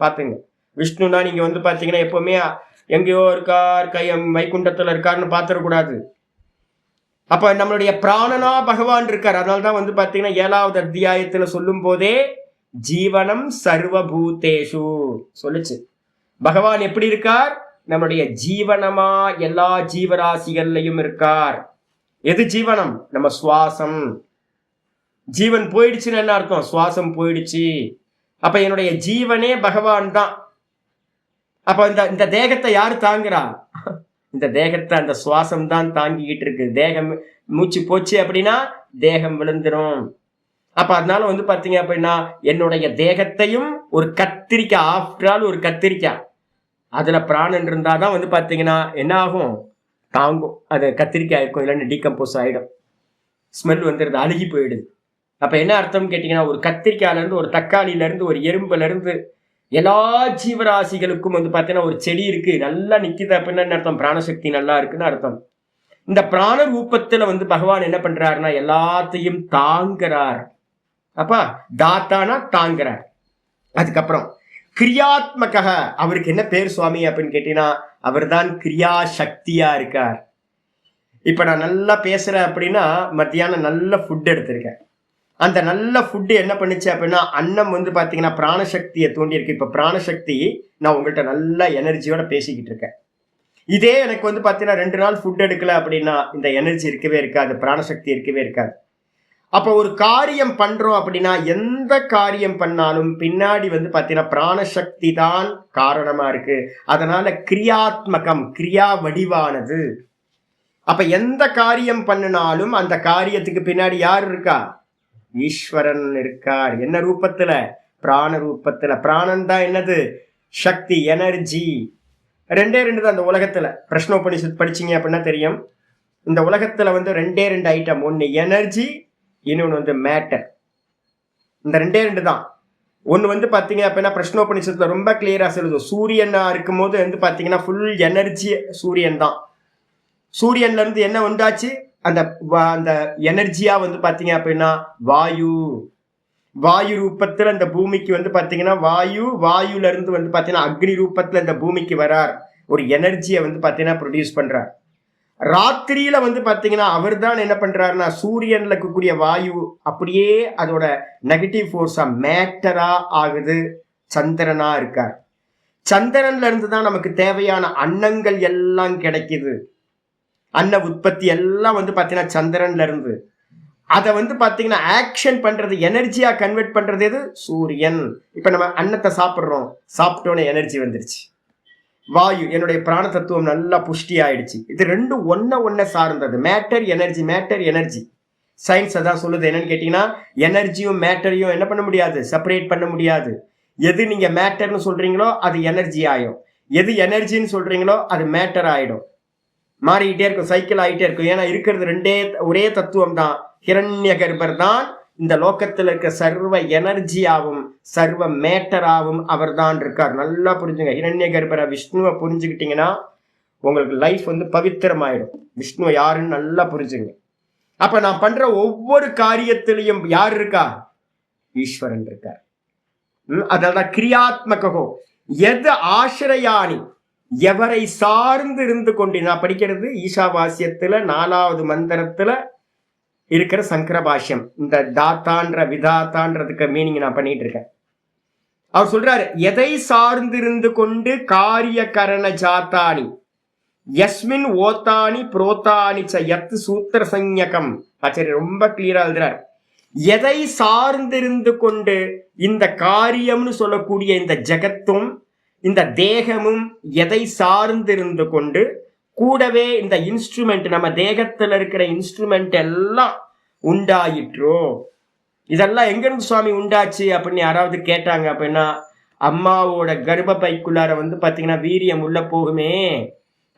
பாத்துங்க. விஷ்ணுனா நீங்க வந்து பாத்தீங்கன்னா எப்பவுமே எங்கேயோ இருக்கார், வைகுண்டத்துல இருக்காருன்னு பாத்திரக்கூடாது. அப்ப நம்மளுடைய பிராணனா பகவான் இருக்கார். அதனால்தான் வந்து பாத்தீங்கன்னா 7வது அத்தியாயத்துல சொல்லும் போதே ஜீவனம் சர்வபூதேஷு சொல்லுச்சு. பகவான் எப்படி இருக்கார்? நம்முடைய ஜீவனமா எல்லா ஜீவராசிகள்லையும் இருக்கார். எது ஜீவனம்? நம்ம சுவாசம். ஜீவன் போயிடுச்சுன்னு என்ன அர்த்தம்? சுவாசம் போயிடுச்சு. அப்ப என்னுடைய ஜீவனே பகவான் தான். அப்ப இந்த தேகத்தை யாரு தாங்குறா? இந்த தேகத்தை அந்த சுவாசம் தான் தாங்கிக்கிட்டு இருக்கு. தேகம் மூச்சு போச்சு அப்படின்னா தேகம் விழுந்துரும். அப்ப அதனால வந்து பாத்தீங்க அப்படின்னா என்னுடைய தேகத்தையும் ஒரு கத்திரிக்காய், ஆஃப்டர் ஆல் ஒரு கத்திரிக்காய், அதுல பிராணன் இருந்தாதான் வந்து பாத்தீங்கன்னா என்ன ஆகும்? தாங்கும். அது கத்திரிக்காய் இருக்கும், இல்லைன்னு டீகம்போஸ் ஆயிடும், ஸ்மெல் வந்துடுது, அழுகி போயிடுது. அப்ப என்ன அர்த்தம் கேட்டீங்கன்னா, ஒரு கத்திரிக்காயில இருந்து, ஒரு தக்காளியில இருந்து, ஒரு எறும்புல இருந்து எல்லா ஜீவராசிகளுக்கும் வந்து பாத்தீங்கன்னா ஒரு செடி இருக்கு, நல்லா நிக்குது அப்படின்னா என்ன அர்த்தம்? பிராணசக்தி நல்லா இருக்குன்னு அர்த்தம். இந்த பிராண ரூபத்துல வந்து பகவான் என்ன பண்றாருன்னா எல்லாத்தையும் தாங்குறார். அப்பா தாத்தானா தாங்குறார். அதுக்கப்புறம் கிரியாத்மக, அவருக்கு என்ன பேர் சுவாமி அப்படின்னு கேட்டீங்கன்னா, அவர் தான் கிரியா சக்தியா இருக்கார். இப்ப நான் நல்லா பேசுறேன் அப்படின்னா மத்தியானம் நல்ல ஃபுட் எடுத்திருக்கேன். அந்த நல்ல ஃபுட்டு என்ன பண்ணுச்சு அப்படின்னா அன்னம் வந்து பாத்தீங்கன்னா பிராணசக்தியை தூண்டி இருக்கு. இப்ப பிராணசக்தி நான் உங்கள்கிட்ட நல்ல எனர்ஜியோட பேசிக்கிட்டு இருக்கேன். இதே எனக்கு வந்து பாத்தீங்கன்னா 2 நாள் ஃபுட் எடுக்கல அப்படின்னா இந்த எனர்ஜி இருக்கவே இருக்காது, பிராணசக்தி இருக்கவே இருக்காது. அப்ப ஒரு காரியம் பண்றோம் அப்படின்னா எந்த காரியம் பண்ணாலும் பின்னாடி வந்து பாத்தீங்கன்னா பிராணசக்தி தான் காரணமா இருக்கு. அதனால கிரியாத்மகம், கிரியா வடிவானது. அப்ப எந்த காரியம் பண்ணினாலும் அந்த காரியத்துக்கு பின்னாடி யார் இருக்கா? ஈஸ்வரன் இருக்கார். என்ன ரூபத்துல? பிராண ரூபத்துல. பிராணன் தான் என்னது? சக்தி, எனர்ஜி. 2 தான் இந்த உலகத்துல. பிரஷ்னோபனிஷத் படிச்சீங்க அப்படின்னா தெரியும். இந்த உலகத்துல வந்து 2 ஐட்டம், ஒன்னு எனர்ஜி, இன்னொன்னு வந்து மேட்டர். இந்த 2 தான். ஒன்னு வந்து பாத்தீங்க அப்படின்னா பிரஷ்னோபனிஷத்துல ரொம்ப கிளியரா சொல்லுது. சூரியனா இருக்கும் போது வந்து பாத்தீங்கன்னா ஃபுல் எனர்ஜி சூரியன் தான். சூரியன்ல இருந்து என்ன உண்டாச்சு? அந்த எனர்ஜியா வந்து பாத்தீங்க அப்படின்னா வாயு. வாயு ரூபத்துல இந்த பூமிக்கு வந்து பாத்தீங்கன்னா வாயுல இருந்து வந்து பாத்தீங்கன்னா அக்னி ரூபத்துல இந்த பூமிக்கு வரார். ஒரு எனர்ஜியை வந்து பாத்தீங்கன்னா ப்ரொடியூஸ் பண்றார். ராத்திரியில வந்து பாத்தீங்கன்னா அவர் தான் என்ன பண்றாருன்னா சூரியன்ல இருக்கக்கூடிய வாயு அப்படியே அதோட நெகட்டிவ் ஃபோர்ஸா மேட்டரா ஆகுது, சந்திரனா இருக்கார். சந்திரன்ல இருந்து தான் நமக்கு தேவையான அன்னங்கள் எல்லாம் கிடைக்குது. அன்ன உற்பத்தி எல்லாம் வந்து பாத்தீங்கன்னா சந்திரன்ல இருந்து. அதை வந்து பாத்தீங்கன்னா ஆக்ஷன் பண்றது, எனர்ஜியா கன்வெர்ட் பண்றது எது? சூரியன். இப்ப நம்ம அன்னத்தை சாப்பிட்றோம், சாப்பிட்டோன்னே எனர்ஜி வந்துருச்சு. வாயு, என்னுடைய பிராண தத்துவம் நல்லா புஷ்டி ஆயிடுச்சு. இது 2 ஒன்ன சார்ந்தது. Matter energy, matter energy. Science அதான் சொல்லுது. என்னன்னு கேட்டீங்கன்னா எனர்ஜியும் மேட்டரையும் என்ன பண்ண முடியாது? செப்பரேட் பண்ண முடியாது. எது நீங்க மேட்டர்னு சொல்றீங்களோ அது எனர்ஜி ஆயிடும், எது எனர்ஜின்னு சொல்றீங்களோ அது மேட்டர் ஆயிடும். மாறிக்கிட்டே இருக்கும், சைக்கிள் ஆகிட்டே இருக்கும். ஏன்னா இருக்கிறது ஒரே தத்துவம் தான். ஹிரண்ய கர்ப்பர் தான் இந்த லோகத்துல இருக்க சர்வ எனர்ஜியாவும் சர்வ மேட்டராவும் அவர் தான் இருக்கார். நல்லா புரிஞ்சுங்க. ஹிரண்ய கர்ப்பரை விஷ்ணுவை புரிஞ்சுக்கிட்டீங்கன்னா உங்களுக்கு லைஃப் வந்து பவித்திரமாயிடும். விஷ்ணு யாருன்னு நல்லா புரிஞ்சுங்க. அப்ப நான் பண்ற ஒவ்வொரு காரியத்திலையும் யார் இருக்கா? ஈஸ்வரன் இருக்கார். அதனால்தான் கிரியாத்மகோ எது ஆசிரயானி, எவரை சார்ந்து இருந்து கொண்டு. நான் படிக்கிறது ஈஷாவாசியத்துல 4வது மந்திரத்துல இருக்கிற சங்கர பாஷ்யம். இந்த தாத்தான்ற விதாத்தான்றதுக்கு மீனிங் நான் பண்ணிட்டு இருக்கேன். அவர் சொல்றாரு, எதை சார்ந்திருந்து கொண்டு காரிய கரண ஜாத்தானி யஸ்மின் ஓத்தானி புரோத்தானி சத் சூத்திர சஞ்ஞகம். ஆச்சரிய ரொம்ப கிளியரா எழுதுறார். எதை சார்ந்திருந்து கொண்டு இந்த காரியம்னு சொல்லக்கூடிய இந்த ஜெகத்தும் இந்த தேகமும் எதை சார்ந்திருந்து கொண்டு, கூடவே இந்த இன்ஸ்ட்ருமெண்ட், நம்ம தேகத்துல இருக்கிற இன்ஸ்ட்ருமெண்ட் எல்லாம் உண்டாயிற்றோ. இதெல்லாம் எங்கிருந்து சுவாமி உண்டாச்சு அப்படின்னு யாராவது கேட்டாங்க அப்படின்னா, அம்மாவோட கர்ப்பப்பைக்குள்ளார வந்து பாத்தீங்கன்னா வீரியம் உள்ள போகுமே,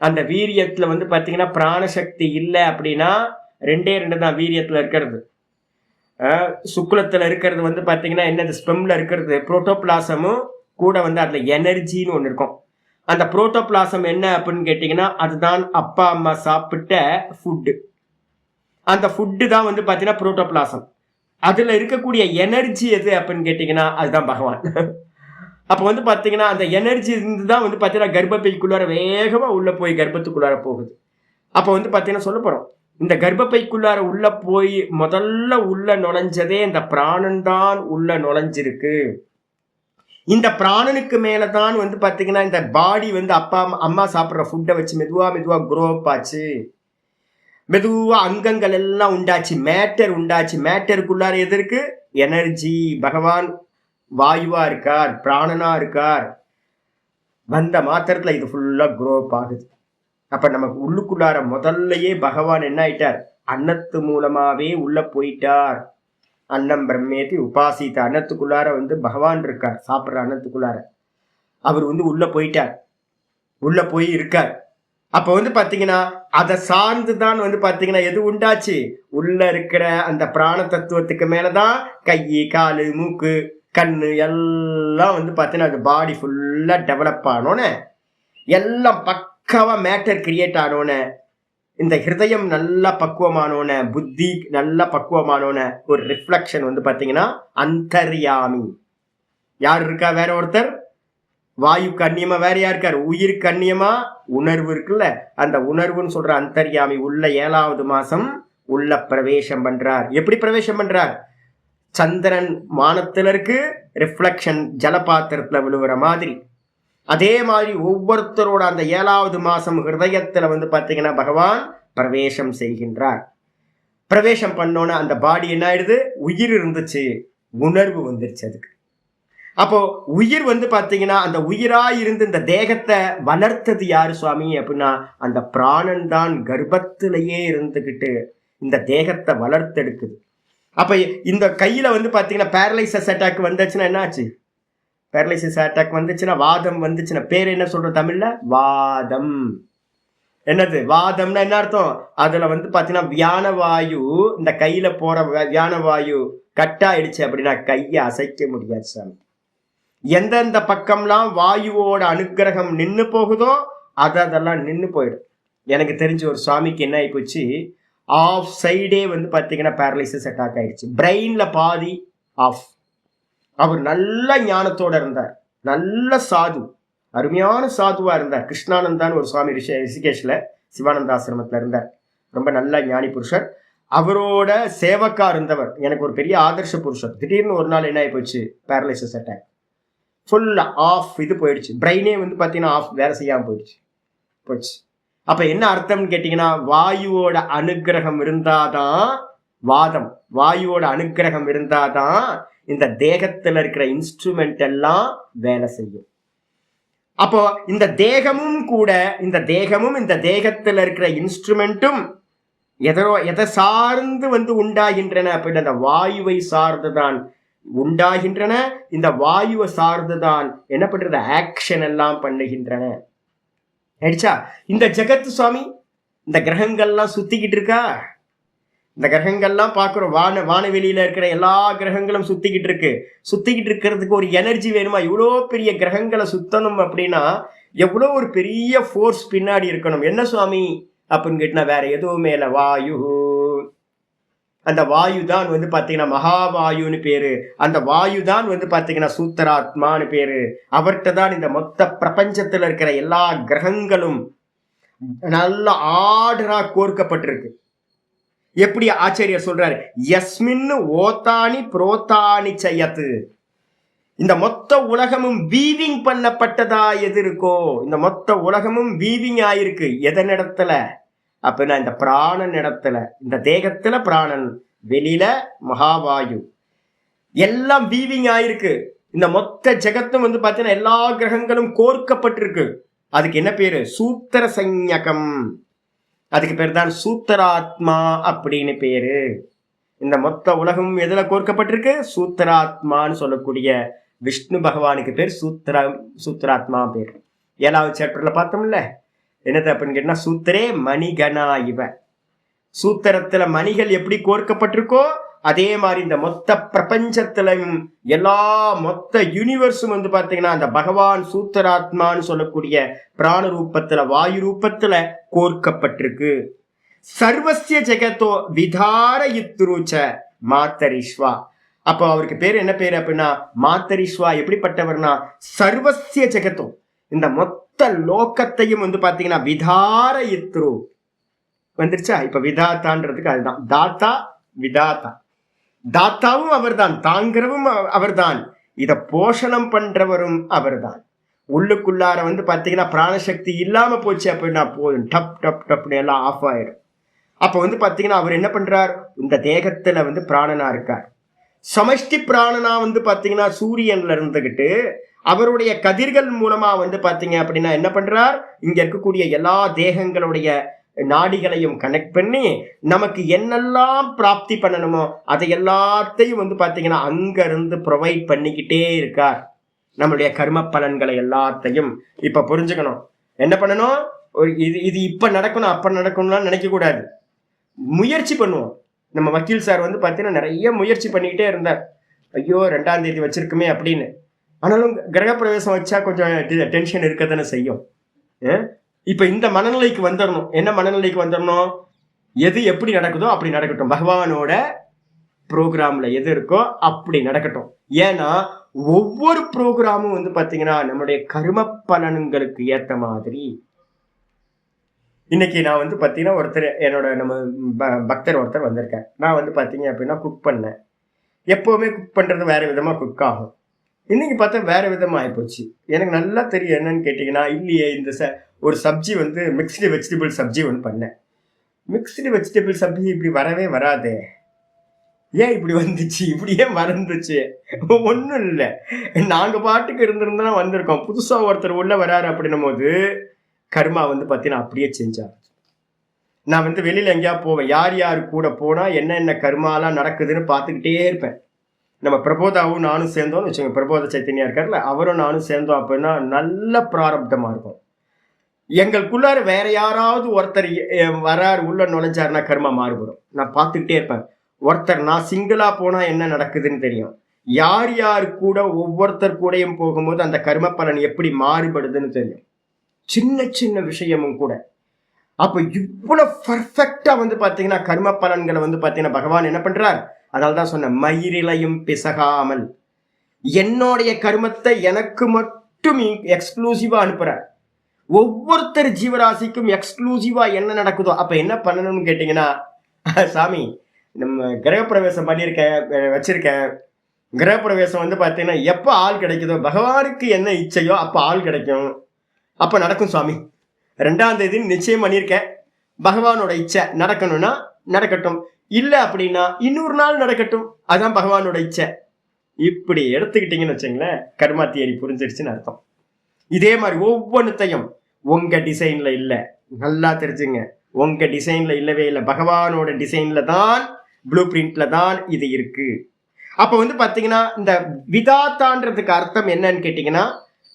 அந்த வீரியத்துல வந்து பாத்தீங்கன்னா பிராணசக்தி இல்லை அப்படின்னா 2 தான் வீரியத்துல இருக்கிறது. சுக்குலத்துல இருக்கிறது வந்து பாத்தீங்கன்னா என்னது? ஸ்பெம்ல இருக்கிறது புரோட்டோபிளாசமும் கூட வந்து அதுல எனர்ஜின்னு ஒண்ணு இருக்கும். அந்த புரோட்டோபிளாசம் என்ன அப்படின்னு கேட்டீங்கன்னா அதுதான் அப்பா அம்மா சாப்பிட்ட ஃபுட்டு. அந்த ஃபுட்டு தான் வந்து பாத்தீங்கன்னா புரோட்டோபிளாசம். அதுல இருக்கக்கூடிய எனர்ஜி எது அப்படின்னு கேட்டீங்கன்னா அதுதான் பகவான். அப்ப வந்து பாத்தீங்கன்னா அந்த எனர்ஜி இருந்துதான் வந்து பாத்தீங்கன்னா கர்ப்பப்பைக்குள்ளார வேகமா உள்ள போய் கர்ப்பத்துக்குள்ளார போகுது. அப்ப வந்து பாத்தீங்கன்னா சொல்ல போறோம், இந்த கர்ப்பப்பைக்குள்ளார உள்ள போய் முதல்ல உள்ள நுழைஞ்சதே இந்த பிராணன் தான் உள்ள நுழைஞ்சிருக்கு. இந்த பிராணனுக்கு மேலதான் வந்து பாத்தீங்கன்னா இந்த பாடி வந்து அப்பா அம்மா சாப்பிடுற ஃபுட்டை வச்சு மெதுவா மெதுவா குரோப் ஆச்சு. மெதுவா அங்கங்கள் எல்லாம் உண்டாச்சு, மேட்டர் உண்டாச்சு. மேட்டருக்குள்ளார எது இருக்கு? எனர்ஜி. பகவான் வாயுவா இருக்கார், பிராணனா இருக்கார். வந்த மாத்திரத்துல இது ஃபுல்லா குரோப் ஆகுது. அப்ப நமக்கு உள்ளுக்குள்ளார முதல்லயே பகவான் என்ன ஆயிட்டார்? அன்னத்து மூலமாவே உள்ள போயிட்டார். அன்னம் பிரம்மேதி உபாசித்த. அன்னத்துக்குள்ளார வந்து பகவான் இருக்கார், சாப்பிடுற அன்னத்துக்குள்ளார அவர் வந்து உள்ள போயிட்டார், உள்ள போய் இருக்கார். அப்ப வந்து பாத்தீங்கன்னா அதை சார்ந்துதான் வந்து பாத்தீங்கன்னா எது உண்டாச்சு? உள்ள இருக்கிற அந்த பிராண தத்துவத்துக்கு மேலதான் கை, காலு, மூக்கு, கண்ணு எல்லாம் வந்து பாத்தீங்கன்னா அந்த பாடி ஃபுல்லா டெவலப் ஆனோன்னு எல்லாம் பக்காவா மேட்டர் கிரியேட் ஆனோன்னு இந்த ஹிருதயம் நல்லா பக்குவமானோன, புத்தி நல்லா பக்குவமானோன ஒரு ரிஃப்ளக்ஷன் வந்து பாத்தீங்கன்னா அந்தர்யாமி. யார் இருக்கா? வேற ஒருத்தர். வாயு கண்ணியமா வேற யார் இருக்கார்? உயிர் கண்ணியமா உணர்வு இருக்குல்ல, அந்த உணர்வுன்னு சொல்ற அந்தர்யாமி உள்ள 7வது மாசம் உள்ள பிரவேசம் பண்றார். எப்படி பிரவேசம் பண்றார்? சந்திரன் வானத்துல இருக்கு, ரிஃப்ளக்ஷன் ஜலபாத்திரத்துல விழுவுற மாதிரி. அதே மாதிரி ஒவ்வொருத்தரோட அந்த 7வது மாசம் ஹிருதயத்துல வந்து பாத்தீங்கன்னா பகவான் பிரவேசம் செய்கின்றார். பிரவேசம் பண்ணோன்னு அந்த பாடி என்ன ஆயிடுது? உயிர் இருந்துச்சு, உணர்வு வந்துருச்சு அதுக்கு. அப்போ உயிர் வந்து பாத்தீங்கன்னா அந்த உயிரா இருந்து இந்த தேகத்தை வளர்த்தது யாரு சுவாமி அப்படின்னா அந்த பிராணன் தான் கர்ப்பத்திலேயே இருந்துகிட்டு இந்த தேகத்தை வளர்த்தெடுக்குது. அப்ப இந்த கையில வந்து பாத்தீங்கன்னா பேரலைசஸ் அட்டாக் வந்துச்சுன்னா என்ன ஆச்சு? பேரலைசிஸ் அட்டாக் வந்துச்சுன்னா, வாதம் வந்துச்சுன்னா, பேர் என்ன சொல்ற தமிழ்ல? வாதம். என்னது வாதம்னா என்ன அர்த்தம்? அதுல வந்து பாத்தீங்கன்னா வியானவாயு, இந்த கையில போற வியானவாயு கட்டாயிடுச்சு அப்படின்னா கையை அசைக்க முடியாது சாமி. எந்தெந்த பக்கம்லாம் வாயுவோட அனுக்கிரகம் நின்று போகுதோ அதெல்லாம் நின்று போயிடும். எனக்கு தெரிஞ்ச ஒரு சுவாமிக்கு என்ன ஆகி போச்சு, ஆஃப் சைடே வந்து பாத்தீங்கன்னா பேரலைசிஸ் அட்டாக் ஆயிடுச்சு. பிரெயின்ல பாதி ஆஃப். அவர் நல்ல ஞானத்தோட இருந்தார், நல்ல சாது, அருமையான சாதுவா இருந்தார். கிருஷ்ணானந்தான்னு ஒரு சுவாமி ரிஷிகேஷ்ல சிவானந்த ஆசிரமத்துல இருந்தார். ரொம்ப நல்ல ஞானி புருஷர். அவரோட சேவக்கா இருந்தவர் எனக்கு ஒரு பெரிய ஆதர்ஷ புருஷர். திடீர்னு ஒரு நாள் என்ன ஆகி போச்சு, பேரலைசிஸ் அட்டாக். ஃபுல்லா ஆஃப் இது போயிடுச்சு. பிரெயினே வந்து பாத்தீங்கன்னா ஆஃப், வேலை செய்யாம போயிடுச்சு. அப்ப என்ன அர்த்தம்னு கேட்டீங்கன்னா வாயுவோட அனுக்கிரகம் இருந்தாதான், வாதம் வாயுவோட அனுக்கிரகம் இருந்தாதான் இந்த தேகத்துல இருக்கிற இன்ஸ்ட்ருமெண்ட் எல்லாம் வேலை செய்யும். அப்போ இந்த தேகமும் கூட, இந்த தேகத்துல இருக்கிற இன்ஸ்ட்ருமெண்ட்டும் எதை சார்ந்து வந்து உண்டாகின்றன அப்படின்னு அந்த வாயுவை சார்ந்துதான் உண்டாகின்றன. இந்த வாயுவை சார்ந்துதான் என்ன பண்றது? ஆக்ஷன் எல்லாம் பண்ணுகின்றன. ஆயிடுச்சா? இந்த ஜெகத் சுவாமி, இந்த கிரகங்கள்லாம் சுத்திக்கிட்டு இருக்கா. இந்த கிரகங்கள்லாம் பார்க்குறோம், வானவெளியில இருக்கிற எல்லா கிரகங்களும் சுத்திக்கிட்டு இருக்கிறதுக்கு ஒரு எனர்ஜி வேணுமா? இவ்வளோ பெரிய கிரகங்களை சுத்தணும் அப்படின்னா எவ்வளோ ஒரு பெரிய ஃபோர்ஸ் பின்னாடி இருக்கணும். என்ன சுவாமி அப்படின்னு கேட்டினா வேற எதுவுமே இல்லை, வாயு. அந்த வாயு தான் வந்து பாத்தீங்கன்னா மகாவாயுன்னு பேரு. அந்த வாயு தான் வந்து பாத்தீங்கன்னா சூத்திராத்மான்னு பேரு. அவர்கிட்ட தான் இந்த மொத்த பிரபஞ்சத்துல இருக்கிற எல்லா கிரகங்களும் நல்ல ஆர்டரா கோர்க்கப்பட்டிருக்கு. எப்படி ஆச்சரியர் சொல்றாரு, யஸ்மின்னு ஓத்தானி புரோத்தானி செய்யத்து. இந்த மொத்த உலகமும் வீவிங் பண்ணப்பட்டதா எது இருக்கோ, இந்த மொத்த உலகமும் வீவிங் ஆயிருக்கு. எதனிடத்துல அப்படின்னா இந்த பிராணன் இடத்துல. இந்த தேகத்துல பிராணன், வெளியில மகாவாயு, எல்லாம் வீவிங் ஆயிருக்கு. இந்த மொத்த ஜெகத்தும் வந்து பாத்தீங்கன்னா எல்லா கிரகங்களும் கோர்க்கப்பட்டிருக்கு. அதுக்கு என்ன பேரு? சூத்திர சஞ்ஞகம். அதுக்கு பேர் தான் சூத்திராத்மா அப்படின்னு பேரு. இந்த மொத்த உலகமும் எதுல கோர்க்கப்பட்டிருக்கு? சூத்திராத்மான்னு சொல்லக்கூடிய விஷ்ணு பகவானுக்கு பேர் சூத்திராத்மா பேர். 7வது சாப்டர்ல பார்த்தோம்ல, என்னது அப்படின்னு கேட்டா சூத்திரே மணிகனா இவ. சூத்திரத்துல மணிகள் எப்படி கோர்க்கப்பட்டிருக்கோ அதே மாதிரி இந்த மொத்த பிரபஞ்சத்திலையும் எல்லா மொத்த யூனிவர்ஸும் வந்து பாத்தீங்கன்னா அந்த பகவான் சூத்திராத்மான்னு சொல்லக்கூடிய பிராண ரூபத்துல வாயு ரூபத்துல கோர்க்கப்பட்டிருக்கு. சர்வசிய ஜெகத்தோ விதார இத்ருச்ச மாத்தரிஸ்வா. அப்போ அவருக்கு பேரு என்ன பேரு அப்படின்னா மாத்தரிஸ்வா. எப்படிப்பட்டவர்னா சர்வசிய ஜெகத்தோ இந்த மொத்த லோகத்தையும் வந்து பாத்தீங்கன்னா விதார இத்ரு வந்துருச்சா. இப்ப விதாத்தான்றதுக்கு அதுதான் தாத்தா விதாத்தா. தாத்தாவும் அவர்தான், தாங்கிறவும் அவர்தான், இத போஷணம் பண்றவரும் அவர்தான். உள்ளுக்குள்ளார வந்து பாத்தீங்கன்னா பிராணசக்தி இல்லாம போச்சு அப்படின்னா போதும், டப் டப் டப்னு எல்லாம் ஆஃப் ஆயிடும். அப்ப வந்து பாத்தீங்கன்னா அவர் என்ன பண்றார், இந்த தேகத்துல வந்து பிராணனா இருக்கார். சமஷ்டி பிராணனா வந்து பாத்தீங்கன்னா சூரியன்ல இருந்துகிட்டு அவருடைய கதிர்கள் மூலமா வந்து பாத்தீங்க அப்படின்னா என்ன பண்றார், இங்க இருக்கக்கூடிய எல்லா தேகங்களுடைய நாடிகளையும் கனெக்ட் பண்ணி நமக்கு என்னெல்லாம் பிராப்தி பண்ணணுமோ அதை எல்லாத்தையும் வந்து பாத்தீங்கன்னா அங்க இருந்து ப்ரொவைட் பண்ணிக்கிட்டே இருக்கார். நம்மளுடைய கர்ம பலன்களை எல்லாத்தையும் இப்ப புரிஞ்சுக்கணும். என்ன பண்ணணும், இது இப்ப நடக்கணும் அப்ப நடக்கணும்லாம் நினைக்க கூடாது. முயற்சி பண்ணுவோம். நம்ம வக்கீல் சார் வந்து பாத்தீங்கன்னா நிறைய முயற்சி பண்ணிக்கிட்டே இருந்தார். ஐயோ 2ஆம் தேதி வச்சிருக்குமே அப்படின்னு. ஆனாலும் கிரகப்பிரவேசம் வச்சா கொஞ்சம் டென்ஷன் இருக்கத்தானே செய்யும். இப்ப இந்த மனநிலைக்கு வந்துடணும். என்ன மனநிலைக்கு வந்துடணும், எது எப்படி நடக்குதோ அப்படி நடக்கட்டும், பகவானோட ப்ரோக்ராம்ல எது இருக்கோ அப்படி நடக்கட்டும். ஏன்னா ஒவ்வொரு ப்ரோக்ராமும் வந்து பாத்தீங்கன்னா நம்மளுடைய கர்ம பலன்களுக்கு ஏற்ற மாதிரி. இன்னைக்கு நான் வந்து பாத்தீங்கன்னா ஒருத்தர் என்னோட நம்ம பக்தர் ஒருத்தர் வந்திருக்கேன். நான் வந்து பாத்தீங்க அப்படின்னா குக் பண்ணேன். எப்பவுமே குக் பண்றது வேற விதமா குக் ஆகும். இன்னைக்கு பார்த்தா வேற விதமா ஆயிப்போச்சு. எனக்கு நல்லா தெரியும் என்னன்னு கேட்டீங்கன்னா, இல்லையே இந்த ஒரு சப்ஜி வந்து மிக்ஸ்டு வெஜிடபிள் சப்ஜி ஒன்று பண்ணேன். மிக்ஸ்டு வெஜிடபிள் சப்ஜி இப்படி வரவே வராதே, ஏன் இப்படி வந்துச்சு, இப்படியே மறந்துச்சு. ஒன்றும் இல்லை, நாங்கள் பாட்டுக்கு இருந்திருந்தா வந்திருக்கோம். புதுசாக ஒருத்தர் உள்ள வராரு அப்படின்னும் போது கர்மா வந்து பார்த்தீங்கன்னா அப்படியே செஞ்சார். நான் வந்து வெளியில் எங்கேயா போவேன், யார் யார் கூட போனால் என்னென்ன கர்மாலாம் நடக்குதுன்னு பார்த்துக்கிட்டே இருப்பேன். நம்ம பிரபோதாவும் நானும் சேர்ந்தோம்னு வச்சுக்கோங்க, பிரபோத சைத்தன்யா இருக்கார்ல, அவரும் நானும் சேர்ந்தோம் அப்படின்னா நல்ல பிராரப்தமாக இருக்கும். எங்களுக்குள்ளார வேற யாராவது ஒருத்தர் வராரு உள்ள நுழைஞ்சாருன்னா கர்மா மாறுபடும். நான் பார்த்துக்கிட்டே இருப்பேன். ஒருத்தர் நான் சிங்கிளா போனா என்ன நடக்குதுன்னு தெரியும். யார் யார் கூட ஒவ்வொருத்தர் கூடயும் போகும்போது அந்த கர்ம பலன் எப்படி மாறுபடுதுன்னு தெரியும். சின்ன சின்ன விஷயமும் கூட. அப்ப இவ்வளவு பர்ஃபெக்டா வந்து பாத்தீங்கன்னா கர்ம பலன்களை வந்து பாத்தீங்கன்னா பகவான் என்ன பண்றார், அதனால்தான் சொன்ன மயிரிலையும் பிசகாமல் என்னுடைய கர்மத்தை எனக்கு மட்டும் எக்ஸ்க்ளூசிவா அனுப்புறார். ஒவ்வொருத்தர் ஜீவராசிக்கும் எக்ஸ்க்ளூசிவா என்ன நடக்குதோ அப்ப என்ன பண்ணணும்னு கேட்டீங்கன்னா, சாமி நம்ம கிரகப்பிரவேசம் பண்ணியிருக்கேன் வச்சிருக்கேன், கிரகப்பிரவேசம் வந்து பார்த்தீங்கன்னா எப்போ ஆள் கிடைக்குதோ பகவானுக்கு என்ன இச்சையோ அப்போ ஆள் கிடைக்கும், அப்போ நடக்கும் சுவாமி. 2ஆம் தேதி நிச்சயம் பண்ணியிருக்கேன், பகவானோட இச்சை நடக்கணும்னா நடக்கட்டும், இல்லை அப்படின்னா இன்னொரு நாள் நடக்கட்டும், அதான் பகவானோட இச்சை. இப்படி எடுத்துக்கிட்டீங்கன்னு வச்சுங்களேன், கர்மா தியரி புரிஞ்சிருச்சுன்னு அர்த்தம். இதே மாதிரி ஒவ்வொன்றுத்தையும் உங்க டிசைன்ல இல்லை, நல்லா தெரிஞ்சுங்க, உங்க டிசைன்ல இல்லவே இல்லை, பகவானோட டிசைன்ல தான், ப்ளூ பிரிண்ட்ல தான் இது இருக்கு. அப்ப வந்து பாத்தீங்கன்னா இந்த விதாத்தான்றதுக்கு அர்த்தம் என்னன்னு கேட்டீங்கன்னா,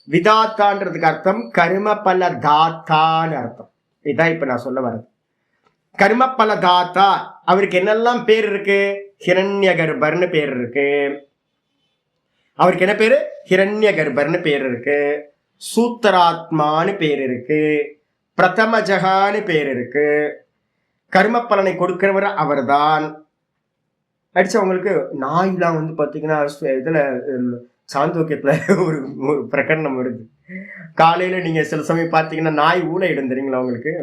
விதாத்தான்றதுக்கு அர்த்தம் கர்ம பல தாத்தான்னு அர்த்தம். இதான் இப்ப நான் சொல்ல வரது. கர்ம பல தாத்தா, அவருக்கு என்னெல்லாம் பேர் இருக்கு, ஹிரண்ய கர்ப்பர்னு பேர் இருக்கு. அவருக்கு என்ன பேரு, ஹிரண்ய கர்ப்பர்னு பேர் இருக்கு, சூத்திராத்மான்னு பேர் இருக்கு, பிரதமஜகான்னு பேர் இருக்கு. கர்ம பலனை கொடுக்கிறவர் அவர் தான். அடிச்சவங்களுக்கு நாயெல்லாம் வந்து பாத்தீங்கன்னா இதுல சாந்தோக்கியத்துல ஒரு பிரகடனம் வருது. காலையில நீங்க சில சமயம் பாத்தீங்கன்னா நாய் ஊழையிடும் தெரியுங்களா உங்களுக்கு,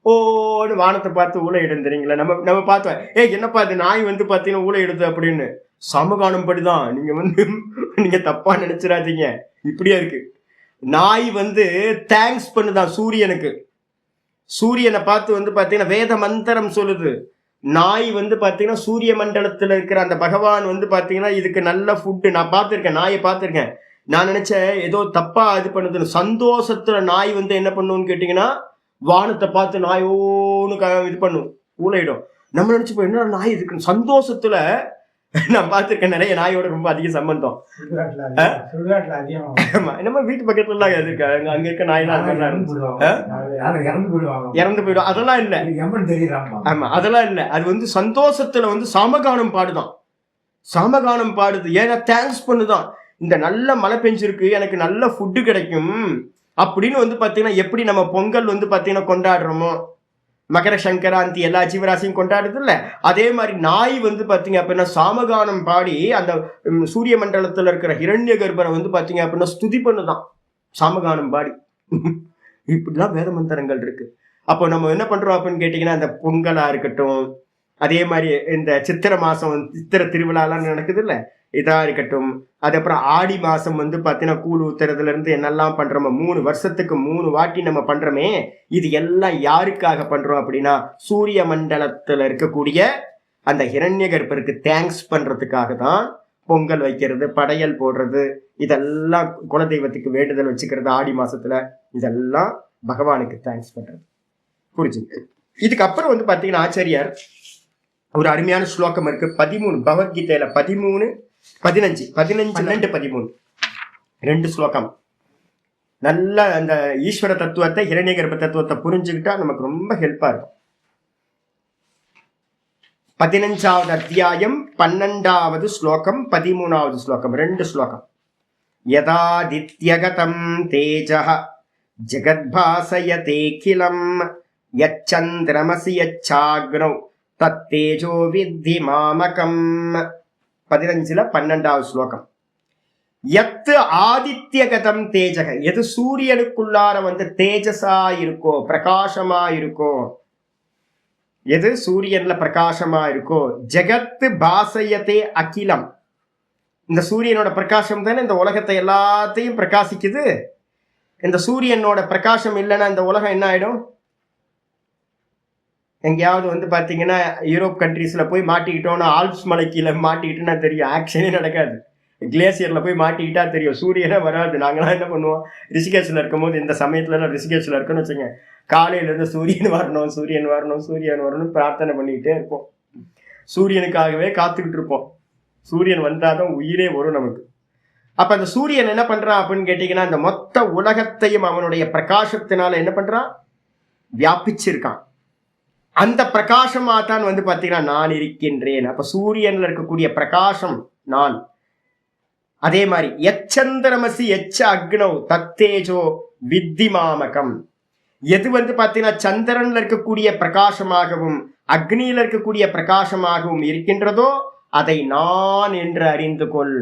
ஓடு வானத்தை பார்த்து ஊழையிடும் தெரியுங்களா. நம்ம பார்த்தோம், என்னப்பா இது நாய் வந்து பாத்தீங்கன்னா ஊழையிடுது அப்படின்னு. சமகானம் படிதான், நீங்க வந்து நீங்க தப்பா நினைச்சிடாதீங்க, இப்படியா இருக்கு. நாய் வந்து தேங்க்ஸ் பண்ணுதான் சூரியனுக்கு. சூரியனை பார்த்து வந்து பாத்தீங்கன்னா வேத மந்திரம் சொல்லுது. நாய் வந்து பாத்தீங்கன்னா சூரிய மண்டலத்துல இருக்கிற அந்த பகவான் வந்து பாத்தீங்கன்னா இதுக்கு நல்ல ஃபுட்டு. நான் பார்த்திருக்கேன், நாயை பார்த்திருக்கேன். நான் நினைச்சேன் ஏதோ தப்பா இது பண்ணுதுன்னு. சந்தோஷத்துல நாய் வந்து என்ன பண்ணுன்னு கேட்டீங்கன்னா, வானத்தை பார்த்து நாயோன்னு இது பண்ணும், ஊழையிடும். நம்ம நினைச்சுப்போம் என்ன நாய் இதுக்கு சந்தோஷத்துல நான் பார்த்திருக்கேன், நிறைய நாயோட ரொம்ப அதிக சம்பந்தம். ஆமா, நம்ம வீட்டு பக்கத்துல எல்லாம் இருக்கு, அங்க இருக்க நாயெல்லாம் இறந்து போயிடும். அதெல்லாம் இல்ல. ஆமா, அதெல்லாம் இல்ல. அது வந்து சந்தோஷத்துல வந்து சாமகானம் பாடுதான். சாமகானம் பாடுது. ஏன்னா தேங்க்ஸ் பண்ணுதான். இந்த நல்ல மழை பெஞ்சிருக்கு, எனக்கு நல்ல ஃபுட்டு கிடைக்கும் அப்படின்னு வந்து பாத்தீங்கன்னா, எப்படி நம்ம பொங்கல் வந்து பாத்தீங்கன்னா கொண்டாடுறோமோ, மகர சங்கராந்தி எல்லா ஜீவராசியும் கொண்டாடுறது இல்ல, அதே மாதிரி நாய் வந்து பாத்தீங்க அப்படின்னா சாமகானம் பாடி அந்த சூரிய மண்டலத்துல இருக்கிற ஹிரண்ய கர்ப்பரை வந்து பாத்தீங்க அப்படின்னா ஸ்துதி பண்ணுதான் சாமகானம் பாடி. இப்படிலாம் வேத மந்திரங்கள் இருக்கு. அப்போ நம்ம என்ன பண்றோம் அப்படின்னு கேட்டீங்கன்னா, அந்த பொங்கலா இருக்கட்டும், அதே மாதிரி இந்த சித்திரை மாசம் சித்திரை திருவிழாலாம் நடக்குது இல்ல, இதா இருக்கட்டும், அதுக்கப்புறம் ஆடி மாசம் வந்து பாத்தீங்கன்னா கூழ் ஊத்துறதுல இருந்து என்னெல்லாம் பண்றோமோ 3 வருஷத்துக்கு 3 வாட்டி நம்ம பண்றோமே, இது எல்லாம் யாருக்காக பண்றோம் அப்படின்னா சூரிய மண்டலத்துல இருக்கக்கூடிய அந்த ஹிரண்ய கர்ப்பருக்கு தேங்க்ஸ் பண்றதுக்காக தான் பொங்கல் வைக்கிறது, படையல் போடுறது, இதெல்லாம் குலதெய்வத்துக்கு வேண்டுதல் வச்சுக்கிறது ஆடி மாசத்துல, இதெல்லாம் பகவானுக்கு தேங்க்ஸ் பண்றது. புரிஞ்சுங்க. இதுக்கப்புறம் வந்து பாத்தீங்கன்னா ஆச்சாரியார் ஒரு அருமையான ஸ்லோகம் இருக்கு, 13 பகவத்கீதையில 13, 15, 12, 13 2 ஸ்லோகம். நல்ல அந்த ஈஸ்வர தத்துவத்தை, ஹிரண்ய கர்ப்ப தத்துவத்தை புரிஞ்சுக்கிட்டா நமக்கு ரொம்ப ஹெல்ப்பா இருக்கும். 15வது அத்தியாயம் 12வது ஸ்லோகம், 13வது ஸ்லோகம், 2 ஸ்லோகம். யதாதித்யகதம் தேஜஹ ஜகத்பாசயதேகிலம் யச்சந்திரமசி யச்சாக்னௌ தத்தேஜோ வித்தி மாமகம். 15ல 12வது ஸ்லோகம். எத்து ஆதித்யகதம் தேஜக, எது சூரியனுக்குள்ளார வந்து தேஜஸா இருக்கோ, பிரகாசமா இருக்கோ, எது சூரியன்ல பிரகாசமா இருக்கோ, ஜெகத்து பாசயத்தே அகிலம், இந்த சூரியனோட பிரகாசம் தானே இந்த உலகத்தை எல்லாத்தையும் பிரகாசிக்குது. இந்த சூரியனோட பிரகாசம் இல்லைன்னா இந்த உலகம் என்ன ஆயிடும்? எங்கேயாவது வந்து பாத்தீங்கன்னா யூரோப் கண்ட்ரீஸ்ல போய் மாட்டிக்கிட்டோம்னா, ஆல்ப்ஸ் மலை கீழே மாட்டிக்கிட்டோன்னா தெரியும், ஆக்ஷனே நடக்காது. கிளேசியர்ல போய் மாட்டிக்கிட்டா தெரியும், சூரியனே வராது. நாங்களாம் என்ன பண்ணுவோம், ரிஷிகேஷ்ல இருக்கும் போது, இந்த சமயத்துல ரிஷிகேஷ்ல இருக்குன்னு வச்சுங்க, காலையில இருந்து சூரியன் வரணும் சூரியன் வரணும் சூரியன் வரணும் பிரார்த்தனை பண்ணிக்கிட்டே இருப்போம். சூரியனுக்காகவே காத்துக்கிட்டு இருப்போம். சூரியன் வந்தாதான் உயிரே வரும் நமக்கு. அப்ப அந்த சூரியன் என்ன பண்றான் அப்படின்னு கேட்டீங்கன்னா, அந்த மொத்த உலகத்தையும் அவனுடைய பிரகாசத்தினால என்ன பண்றான், வியாபிச்சிருக்கான். அந்த பிரகாசமா தான் வந்து பாத்தீங்கன்னா நான் இருக்கின்றேன். அப்ப சூரியன்ல இருக்கக்கூடிய பிரகாசம் நான். அதே மாதிரி எச்சந்திரமசி எச்ச அக்னௌ தத்தேஜோ வித்தி மாமகம், எது வந்து பாத்தீங்கன்னா சந்திரன்ல இருக்கக்கூடிய பிரகாசமாகவும் அக்னியில இருக்கக்கூடிய பிரகாசமாகவும் இருக்கின்றதோ அதை நான் என்று அறிந்து கொள்.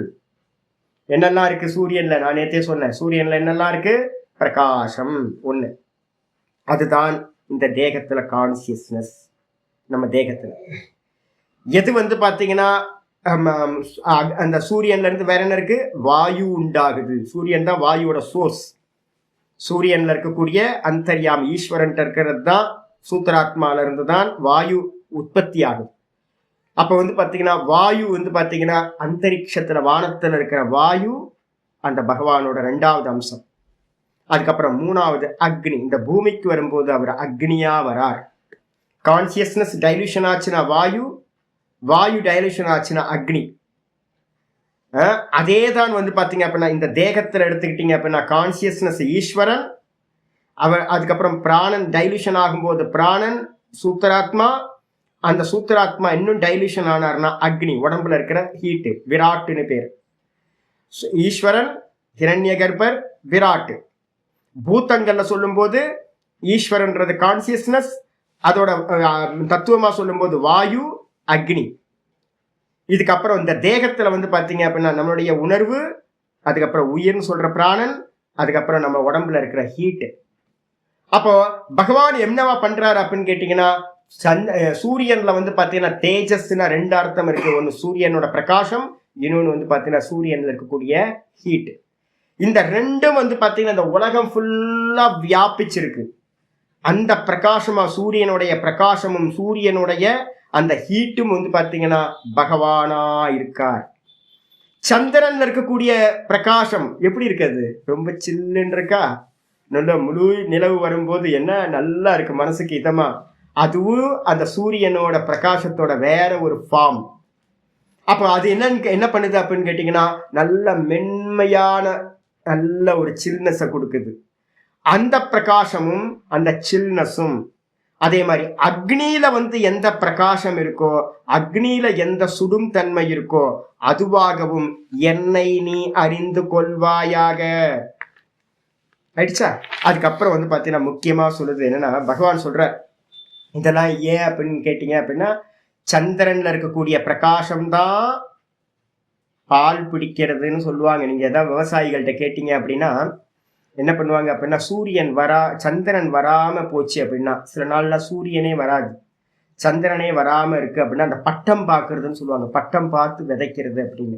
என்னெல்லாம் இருக்கு சூரியன்ல? நான் நேத்தே சொன்னேன், சூரியன்ல என்னெல்லாம் இருக்கு? பிரகாசம் ஒண்ணு. அதுதான் இந்த தேகத்துல கான்சியஸ்னஸ். நம்ம தேகத்துல எது வந்து பாத்தீங்கன்னா அந்த சூரியன்ல இருந்து வேற என்ன இருக்கு? வாயு உண்டாகுது. சூரியன் தான் வாயுவோட சோர்ஸ். சூரியன்ல இருக்கக்கூடிய அந்தர்யாமி ஈஸ்வரன் இருக்கிறது தான், சூத்திராத்மால இருந்து தான் வாயு உற்பத்தி ஆகுது. அப்ப வந்து பாத்தீங்கன்னா வாயு வந்து பாத்தீங்கன்னா அந்தரிக்ஷத்துல வானத்துல இருக்கிற வாயு அந்த பகவானோட 2வது அம்சம். அதுக்கப்புறம் 3வது அக்னி. இந்த பூமிக்கு வரும்போது அவர் அக்னியா வரார். கான்சியஸ்னஸ் டைல்யூஷன் ஆச்சுன்னா வாயு, வாயு டைல்யூஷன் ஆச்சுன்னா அக்னி. அதே தான் வந்து பாத்தீங்க அப்படின்னா இந்த தேகத்துல எடுத்துக்கிட்டீங்க அப்படின்னா கான்சியஸ்னஸ் ஈஸ்வரன், அவர் அதுக்கப்புறம் பிராணன் டைல்யூஷன் ஆகும்போது பிராணன் சூத்திராத்மா, அந்த சூத்திராத்மா இன்னும் டைல்யூஷன் ஆனார்னா அக்னி, உடம்புல இருக்கிற ஹீட்டு, விராட்டுன்னு பேர். ஈஸ்வரன், ஹிரண்ய கர்ப்பர், விராட்டு. பூத்தங்கள்ல சொல்லும் போது ஈஸ்வரன்றது கான்சியஸ்னஸ், அதோட தத்துவமா சொல்லும் போது வாயு, அக்னி. இதுக்கப்புறம் இந்த தேகத்துல வந்து பாத்தீங்க அப்படின்னா நம்மளுடைய உணர்வு, அதுக்கப்புறம் உயிர்னு சொல்ற பிராணன், அதுக்கப்புறம் நம்ம உடம்புல இருக்கிற ஹீட்டு. அப்போ பகவான் என்னவா பண்றாரு அப்படின்னு கேட்டீங்கன்னா, சூரியன்ல வந்து பாத்தீங்கன்னா தேஜஸ்னா 2 அர்த்தம் இருக்கு. ஒன்னு சூரியனோட பிரகாசம், இன்னொன்னு வந்து பாத்தீங்கன்னா சூரியன்ல இருக்கக்கூடிய ஹீட். இந்த 2ம் வந்து பாத்தீங்கன்னா இந்த உலகம் ஃபுல்லா வியாபிச்சிருக்கு. அந்த பிரகாசமா சூரியனுடைய பிரகாசமும் சூரியனுடைய அந்த ஹீட்டும் வந்து பாத்தீங்கன்னா பகவானா இருக்கார். சந்திரன்ல இருக்கக்கூடிய பிரகாசம் எப்படி இருக்குது? ரொம்ப சில்லுன்னு இருக்கா? நல்ல முழு நிலவு வரும்போது என்ன நல்லா இருக்கு, மனசுக்கு இதமா. அதுவும் அந்த சூரியனோட பிரகாசத்தோட வேற ஒரு ஃபார்ம். அப்போ அது என்ன பண்ணுது அப்படின்னு கேட்டீங்கன்னா, நல்ல மென்மையான நல்ல ஒரு சில்னஸை கொடுக்குது. அந்த பிரகாசமும் அந்த சில்னஸும் அதே மாதிரி அக்னியில எந்த பிரகாசம் இருக்கோ, அக்னியில எந்த சுடும் தன்மை இருக்கோ, அதுவாகவும் என்னை நீ அறிந்து கொள்வாயாக. ரைட்ஸா? அதுக்கப்புறம் பாத்தீங்கன்னா முக்கியமா சொல்லுது என்னன்னா, பகவான் சொல்ற இதெல்லாம் ஏன் அப்படின்னு கேட்டீங்க அப்படின்னா, சந்திரன்ல இருக்கக்கூடிய பிரகாசம்தான் பால் பிடிக்கிறதுன்னு சொல்லுவாங்க. நீங்க ஏதாவது விவசாயிகள்கிட்ட கேட்டீங்க அப்படின்னா என்ன பண்ணுவாங்க அப்படின்னா, சந்திரன் வராம போச்சு அப்படின்னா, சில நாள்ல சூரியனே வராது, சந்திரனே வராம இருக்கு அப்படின்னா அந்த பட்டம் பார்க்கறதுன்னு சொல்லுவாங்க. பட்டம் பார்த்து விதைக்கிறது அப்படின்னு.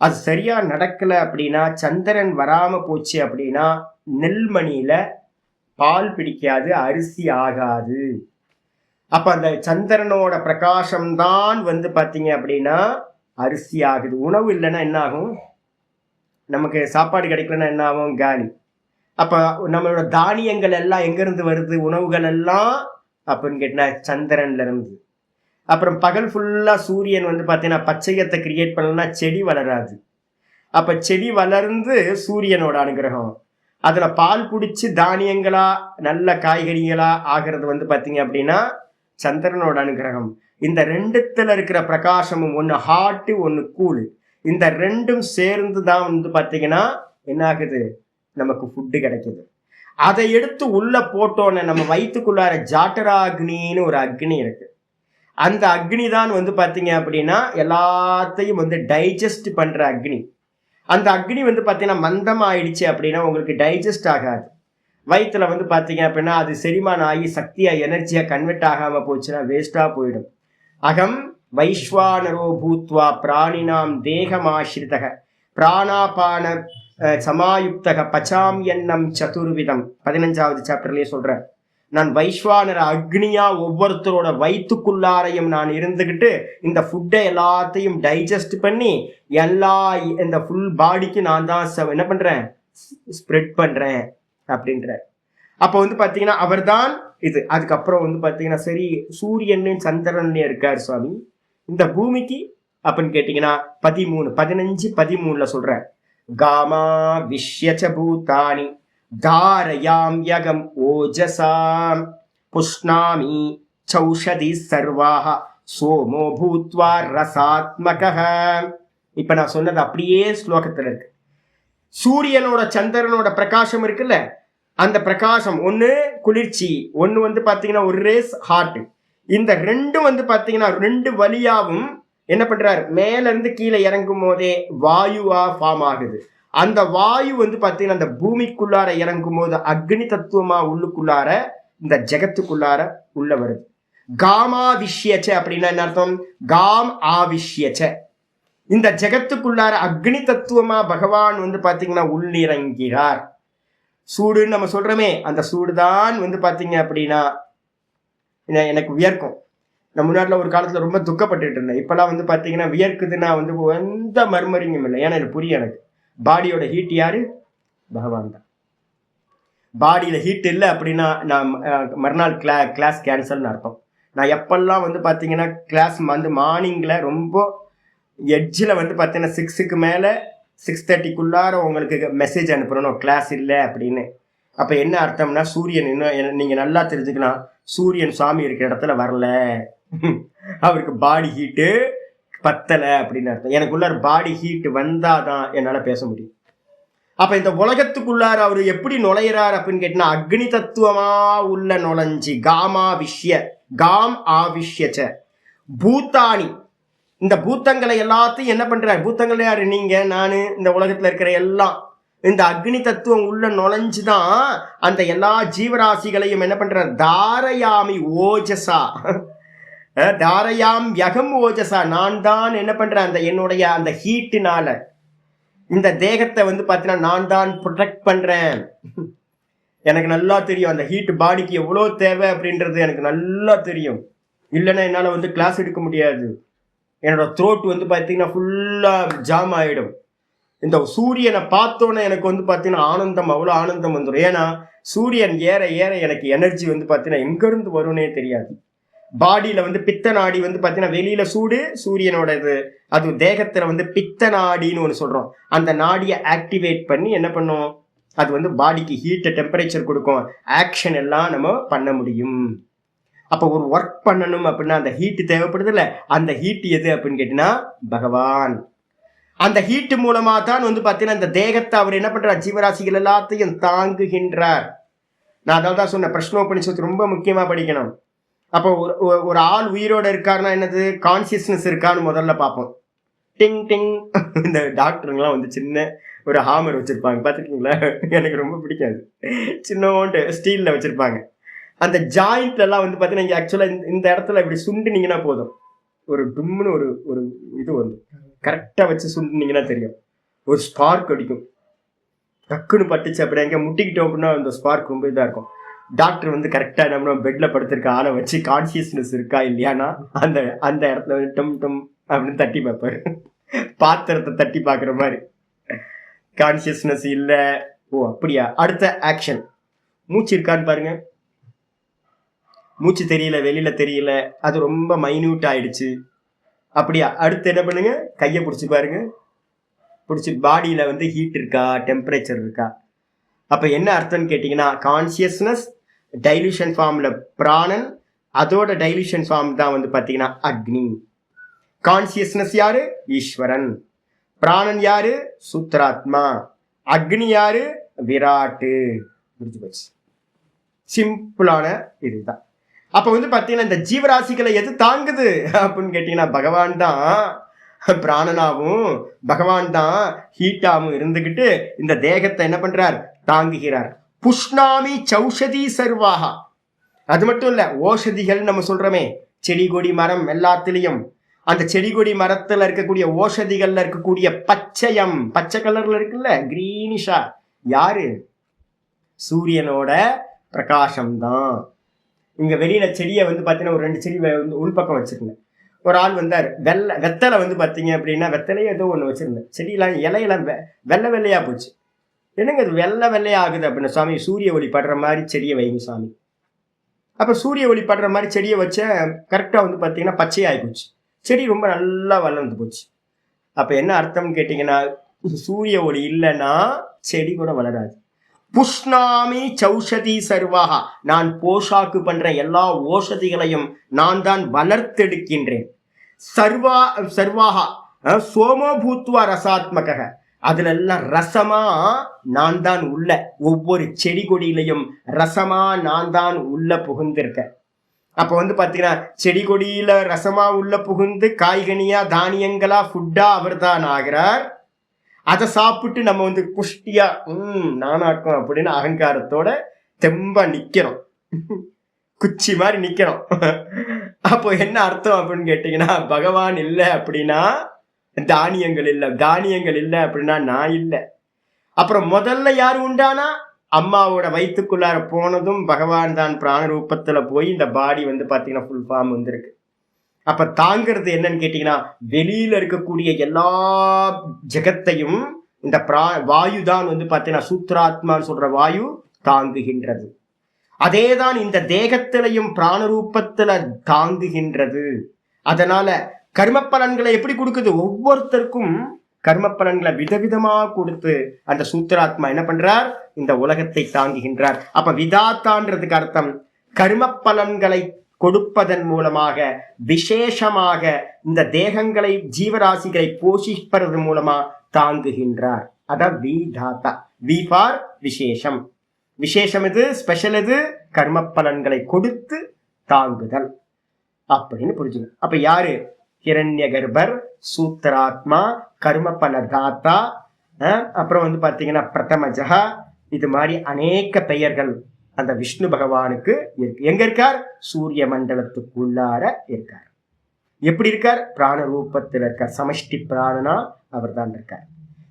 அது சரியா நடக்கல அப்படின்னா, சந்திரன் வராம போச்சு அப்படின்னா நெல்மணியில பால் பிடிக்காது, அரிசி ஆகாது. அப்ப அந்த சந்திரனோட பிரகாசம்தான் பாத்தீங்க அப்படின்னா அரிசி ஆகுது. உணவு இல்லைன்னா என்ன ஆகும்? நமக்கு சாப்பாடு கிடைக்கலன்னா என்ன ஆகும்? காலி. அப்ப நம்மளோட தானியங்கள் எல்லாம் எங்க இருந்து வருது? உணவுகள் எல்லாம் அப்படின்னு கேட்டா சந்திரன்ல இருந்து. அப்புறம் பகல் ஃபுல்லா சூரியன் பாத்தீங்கன்னா பச்சையத்தை கிரியேட் பண்ணலன்னா செடி வளராது. அப்ப செடி வளர்ந்து சூரியனோட அனுகிரகம், அதுல பால் பிடிச்சி தானியங்களா நல்ல காய்கறிகளா ஆகிறது பாத்தீங்க அப்படின்னா சந்திரனோட அனுகிரகம். இந்த ரெண்டுத்துல இருக்கிற பிரகாசமும், ஒன்னு ஹாட்டு ஒன்னு கூழ், இந்த ரெண்டும் சேர்ந்து தான் பாத்தீங்கன்னா என்ன ஆகுது? நமக்கு ஃபுட்டு கிடைக்குது. அதை எடுத்து உள்ள போட்டோன்னு நம்ம வயிற்றுக்குள்ளார ஜாட்டராக்னின்னு ஒரு அக்னி இருக்கு. அந்த அக்னி தான் பாத்தீங்க அப்படின்னா எல்லாத்தையும் டைஜஸ்ட் பண்ற அக்னி. அந்த அக்னி பாத்தீங்கன்னா மந்தம் ஆயிடுச்சு அப்படின்னா உங்களுக்கு டைஜஸ்ட் ஆகாது. வயிற்றுல பாத்தீங்க அப்படின்னா அது செரிமானம் ஆகி சக்தியா எனர்ஜியா கன்வெர்ட் ஆகாம போச்சுன்னா வேஸ்டா போயிடும். அகம் வைஸ்வானரோ பூத்வா பிராணினாம் தேகமாசிரிதக பிராணாபான சமாயுக்தக பச்சாம் எண்ணம் சதுர்விதம் 15வது சாப்டர்லயே சொல்றேன். நான் வைஸ்வானர அக்னியா ஒவ்வொருத்தரோட வயிற்றுக்குள்ளாரையும் நான் இருந்துகிட்டு இந்த ஃபுட்டை எல்லாத்தையும் டைஜஸ்ட் பண்ணி இந்த ஃபுல் பாடிக்கு நான் தான் என்ன பண்றேன்? ஸ்ப்ரெட் பண்றேன் அப்படின்ற. அப்போ பாத்தீங்கன்னா அவர் தான் இது. அதுக்கப்புறம் பாத்தீங்கன்னா சரி சூரியன் சந்திரன் இருக்காரு சுவாமி, இந்த பூமிக்கு அப்படின்னு கேட்டீங்கன்னா 15-13 சொல்றேன். காமா விஷ்யச்ச பூதானி தாரயாம் யகம் ஓஜசாம் புஷ்ணாமி சௌஷதி சர்வாஹ சோமோ பூத்வா ரசாத்மகஹ. இப்ப நான் சொன்னது அப்படியே ஸ்லோகத்துல இருக்கு. சூரியனோட சந்திரனோட பிரகாசம் இருக்குல்ல, அந்த பிரகாசம் ஒண்ணு குளிர்ச்சி, ஒண்ணு பாத்தீங்கன்னா ஒரு ரேஸ் ஹாட். இந்த ரெண்டும் பாத்தீங்கன்னா ரெண்டு வழியாவும் என்ன பண்றாரு? மேல இருந்து கீழே இறங்கும் போதே வாயுவா ஃபார்ம் ஆகுது. அந்த வாயு பாத்தீங்கன்னா அந்த பூமிக்குள்ளார இறங்கும் போது அக்னி தத்துவமா உள்ளுக்குள்ளார இந்த ஜெகத்துக்குள்ளார உள்ள வருது. காமா விஷயச்ச அப்படின்னா என்ன அர்த்தம்? காம் ஆவிஷ்யச்ச, இந்த ஜெகத்துக்குள்ளார அக்னி தத்துவமா பகவான் பாத்தீங்கன்னா உள்ளிறங்கிறார். சூடுன்னு நம்ம சொல்றோமே, அந்த சூடுதான் பாத்தீங்க அப்படின்னா எனக்கு வியர்க்கும். நான் முன்னாடில ஒரு காலத்துல ரொம்ப துக்கப்பட்டுட்டு இருந்தேன். இப்பெல்லாம் பாத்தீங்கன்னா வியர்க்குதுன்னா எந்த மர்மரிங்கும் இல்லை. ஏன்னா இது புரியும் எனக்கு. பாடியோட ஹீட் யாரு? பகவான் தான். பாடியில ஹீட் இல்லை அப்படின்னா நான் மறுநாள் கிளாஸ் கேன்சல்னு அர்த்தம். நான் எப்பெல்லாம் பாத்தீங்கன்னா கிளாஸ் மார்னிங்ல ரொம்ப எட்ஜில் பாத்தீங்கன்னா 6க்கு மேல 6:30க்குள்ளார உங்களுக்கு மெசேஜ் அனுப்புறணும் கிளாஸ் இல்லை அப்படின்னு. அப்ப என்ன அர்த்தம்னா சூரியன் இன்னும் நீங்க நல்லா தெரிஞ்சுக்கலாம், சூரியன் சுவாமி இருக்கிற இடத்துல வரல, அவருக்கு பாடி ஹீட்டு பத்தலை அப்படின்னு அர்த்தம். எனக்குள்ளார பாடி ஹீட் வந்தாதான் என்னால பேச முடியும். அப்ப இந்த உலகத்துக்குள்ளார அவர் எப்படி நுழையிறார் அப்படின்னு கேட்டா அக்னி தத்துவமா உள்ள நுழைஞ்சி காம் ஆவிஷ்யச்ச பூத்தானி, இந்த பூத்தங்களை எல்லாத்தையும் என்ன பண்றாரு? பூத்தங்கள் யாரு? நீங்க, நானு, இந்த உலகத்துல இருக்கிற எல்லாம் இந்த அக்னி தத்துவம் உள்ள நுழைஞ்சுதான் அந்த எல்லா ஜீவராசிகளையும் என்ன பண்றாரு? தாரயாமி ஓஜசா, தாரயாம் யகம் ஓஜசா, நான் தான் என்ன பண்றேன்? அந்த என்னுடைய அந்த ஹீட்டுனால இந்த தேகத்தை பாத்தீங்கன்னா நான் தான் ப்ரொடெக்ட் பண்றேன். எனக்கு நல்லா தெரியும் அந்த ஹீட் பாடிக்கு எவ்வளவு தேவை அப்படின்றது எனக்கு நல்லா தெரியும். இல்லைன்னா என்னால கிளாஸ் எடுக்க முடியாது. என்னோட த்ரோட் பாத்தீங்கன்னா ஃபுல்லா ஜாம் ஆயிடும். இந்த சூரியனை பார்த்தோன்னே எனக்கு பாத்தீங்கன்னா ஆனந்தம், அவ்வளோ ஆனந்தம் வந்துடும். ஏன்னா சூரியன் ஏற ஏற எனக்கு எனர்ஜி பாத்தீங்கன்னா எங்க இருந்து வரும்னே தெரியாது. பாடியில வந்து பித்த நாடி வந்து பாத்தீங்கன்னா வெளியில சூடு சூரியனோட இது, அது தேகத்துல வந்து பித்த நாடின்னு ஒண்ணு சொல்றோம். அந்த நாடியை ஆக்டிவேட் பண்ணி என்ன பண்ணும், அது வந்து பாடிக்கு ஹீட் டெம்பரேச்சர் கொடுக்கும், ஆக்ஷன் எல்லாம் நம்ம பண்ண முடியும். அப்ப ஒரு ஒர்க் பண்ணணும் அப்படின்னா அந்த ஹீட் தேவைப்படுது இல்ல, அந்த ஹீட் எது அப்படின்னு கேட்டீங்கன்னா பகவான். அந்த ஹீட் மூலமா தான் வந்து பாத்தீங்கன்னா இந்த தேகத்தை அவர் என்ன பண்றார், ஜீவராசிகள் எல்லாத்தையும் தாங்குகின்றார். நான் அதான் தான் சொன்னேன், பிரஷ்னோபனிஷத்து ரொம்ப முக்கியமா படிக்கணும். அப்போ ஒரு ஆள் உயிரோட இருக்காருன்னா என்னது, கான்சியஸ்னஸ் இருக்கான்னு முதல்ல பார்ப்போம். டிங் டிங் இந்த டாக்டருங்கெல்லாம் வந்து சின்ன ஒரு ஹாமர் வச்சிருப்பாங்க பார்த்துருக்கீங்களா, எனக்கு ரொம்ப பிடிக்காது. சின்னோண்டு ஸ்டீல்ல வச்சிருப்பாங்க. அந்த ஜாயிண்ட்ல எல்லாம் வந்து பார்த்தீங்கன்னா ஆக்சுவலா இந்த இடத்துல இப்படி சுண்டுனீங்கன்னா போதும், ஒரு டும்னு ஒரு ஒரு இது வந்து கரெக்டா வச்சு சுண்டுனீங்கன்னா தெரியும், ஒரு ஸ்பார்க் அடிக்கும். டக்குன்னு பட்டுச்சு அப்படி எங்க முட்டிக்கிட்டோம் அப்படின்னா அந்த ஸ்பார்க் ரொம்ப இதா இருக்கும். டாக்டர் வந்து கரெக்டா நம்ம பெட்ல படுத்திருக்க ஆளை வச்சு கான்சியஸ்னஸ் இருக்கா இல்லையானா அந்த அந்த இடத்துல வந்து டம் டம் அப்படின்னு தட்டி பார்ப்பாரு, பாத்திரத்தை தட்டி பார்க்குற மாதிரி. கான்சியஸ்னஸ் இல்லை, ஓ அப்படியா, அடுத்த ஆக்ஷன். மூச்சு இருக்கான்னு பாருங்க, மூச்சு தெரியல, வெளியில தெரியல, அது ரொம்ப மைன்யூட் ஆயிடுச்சு, அப்படியா. அடுத்து என்ன பண்ணுங்க, கையை பிடிச்சி பாருங்க, பிடிச்சி பாடியில வந்து ஹீட் இருக்கா, டெம்பரேச்சர் இருக்கா. அப்ப என்ன அர்த்தம்னு கேட்டீங்கன்னா, கான்சியஸ்னஸ் டைல்யூஷன் ஃபார்ம்ல பிராணன், அதோட டைல்யூஷன் ஃபார்ம் தான் வந்து பாத்தீங்கன்னா அக்னி. கான்சியஸ்னஸ் யாரு, ஈஸ்வரன். பிராணன் யாரு, சூத்ராத்மா. அக்னி யாரு, விராட்டு. முடிஞ்சு போச்சு, சிம்பிளான இதுதான். அப்ப வந்து பாத்தீங்கன்னா இந்த ஜீவராசிகளை எது தாங்குது அப்படின்னு கேட்டீங்கன்னா பகவான் தான் பிராணனாவும், பகவான் தான் ஹீட்டாவும் இருந்துகிட்டு இந்த தேகத்தை என்ன பண்றார், தாங்குகிறார். புஷ்ணாமி சௌஷதி சர்வாகா. அது மட்டும் இல்ல, ஓஷதிகள் நம்ம சொல்றோமே, செடி கொடி மரம் எல்லாத்திலையும், அந்த செடி கொடி மரத்துல இருக்கக்கூடிய ஓஷதிகள்ல இருக்கக்கூடிய பச்சையம், பச்சை கலர்ல இருக்குல்ல, கிரீனிஷா, யாரு, சூரியனோட பிரகாசம் தான். இங்க வெளியில செடியை வந்து பாத்தீங்கன்னா ஒரு 2 செடி வந்து உள்பக்கம் வச்சிருந்தேன். ஒரு ஆள் வந்தார், வெத்தலை வந்து பாத்தீங்க அப்படின்னா, வெத்தலையே ஏதோ ஒண்ணு வச்சிருந்தேன், செடியெல்லாம் இலையெல்லாம் வெள்ளை வெள்ளையா போச்சு. என்னங்க இது வெள்ளை வெள்ளையா ஆகுது அப்படின்னு, சுவாமி சூரிய ஒளி படுற மாதிரி செடியை வைங்க சாமி. அப்ப சூரிய ஒளி படுற மாதிரி செடியை வச்ச, கரெக்டா வந்து பாத்தீங்கன்னா பச்சையாகி போச்சு, செடி ரொம்ப நல்லா வளர்ந்து போச்சு. அப்ப என்ன அர்த்தம்னு கேட்டீங்கன்னா, சூரிய ஒளி இல்லைன்னா செடி கூட வளராது. புஷ்ணாமி சௌஷதி சர்வாகா, நான் போஷாக்கு பண்ற எல்லா ஓஷதிகளையும் நான் தான் வளர்த்தெடுக்கின்றேன். சர்வாகா சோமோ பூத்வா ரசாத்மக, அதுல எல்லாம் ரசமா நான் தான் உள்ள, ஒவ்வொரு செடி கொடியிலையும் ரசமா நான் தான் உள்ள புகுந்திருக்க. அப்ப வந்து பாத்தீங்கன்னா செடி கொடியில ரசமா உள்ள புகுந்து காய்கனியா தானியங்களா ஃபுட்டா அவர் தான் ஆகிறார். அதை சாப்பிட்டு நம்ம வந்து புஷ்டியா நானாக்கும் அப்படின்னு அகங்காரத்தோட தெம்பா நிக்கிறோம், குச்சி மாதிரி நிக்கிறோம். அப்போ என்ன அர்த்தம் அப்படின்னு கேட்டீங்கன்னா, பகவான் இல்லை அப்படின்னா தானியங்கள் இல்லை, தானியங்கள் இல்லை அப்படின்னா நான் இல்லை. அப்புறம் முதல்ல யாரு உண்டானா, அம்மாவோட வயிற்றுக்குள்ளார போனதும் பகவான் தான் பிராண ரூபத்துல போய் இந்த பாடி வந்து பாத்தீங்கன்னா ஃபுல் ஃபார்ம் வந்திருக்கு. அப்ப தாங்கிறது என்னன்னு கேட்டீங்கன்னா, வெளியில இருக்கக்கூடிய எல்லா ஜெகத்தையும் இந்த வாயு தான் வந்து பாத்தீங்கன்னா சூத்ராத்மான்னு சொல்ற வாயு தாங்குகின்றது. அதேதான் இந்த தேகத்திலையும் பிராண ரூபத்துல தாங்குகின்றது. அதனால கர்ம பலன்களை எப்படி கொடுக்குது, ஒவ்வொருத்தருக்கும் கர்ம பலன்களை விதவிதமா கொடுத்து அந்த சூத்ராத்மா என்ன பண்றார், இந்த உலகத்தை தாங்குகின்றார். அப்ப விதாத்தான்றதுக்கு அர்த்தம் கர்ம பலன்களை கொடுப்பதன் மூலமாக விசேஷமாக இந்த தேகங்களை ஜீவராசிகளை போஷிப்பது மூலமா தாங்குகின்றார். அதான் விதாத்தா. வி ஃபார் விசேஷம். விசேஷம் இது, ஸ்பெஷல் இது, கர்ம பலன்களை கொடுத்து தாங்குதல் அப்படின்னு புரிஞ்சுக்கணும். அப்ப யாரு, ஹிரண்ய கர்ப்பர், சூத்ராத்மா, கர்ம பலதாத்தா, அப்புறம் வந்து பாத்தீங்கன்னா பிரதமஜா, இது மாதிரி அநேக பெயர்கள் அந்த விஷ்ணு பகவானுக்கு இருக்கு. எங்க இருக்கார், சூரிய மண்டலத்துக்குள்ளார இருக்கார். எப்படி இருக்கார், பிராண ரூபத்தில் இருக்கார். சமஷ்டி பிராணனா அவர் தான் இருக்கார்,